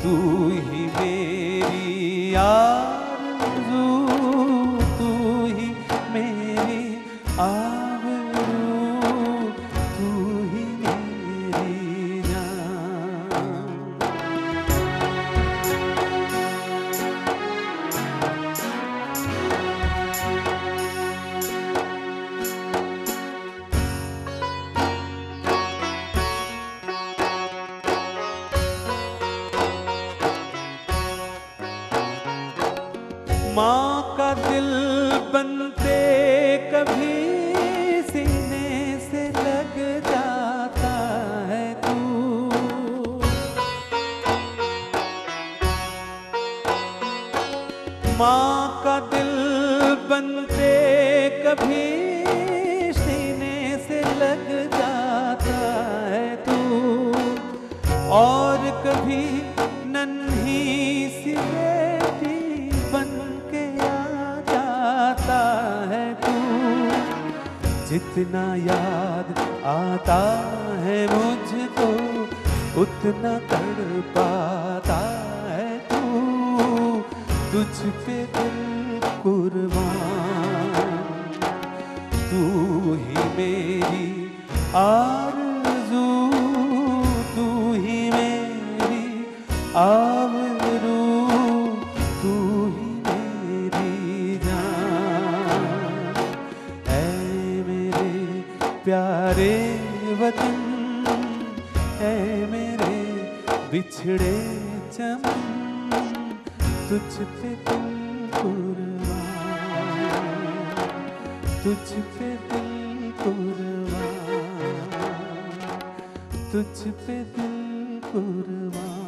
तू ही मेरी आरज़ू, तू ही मेरी आबरू, तू ही मेरी जान। माँ का दिल बनते कभी सीने से लग जाता है तू। माँ का दिल बनते कभी सीने से लग जाता है तू, और कभी नन्ही सी बेटी बन के आ जाता है तू। जितना याद आता है मुझको, उतना तड़पाता है तू। तुझ पे दिल कुर्बान, तू ही मेरी आरज़ू, तू ही मेरी आबरू, तू ही मेरी जान। ऐ मेरे प्यारे वतन, ऐ मेरे बिछड़े चमन, तुझ पे दिल कुर्बान, तुझ पे दिल कुर्बान, तुझ पे दिल कुर्बान।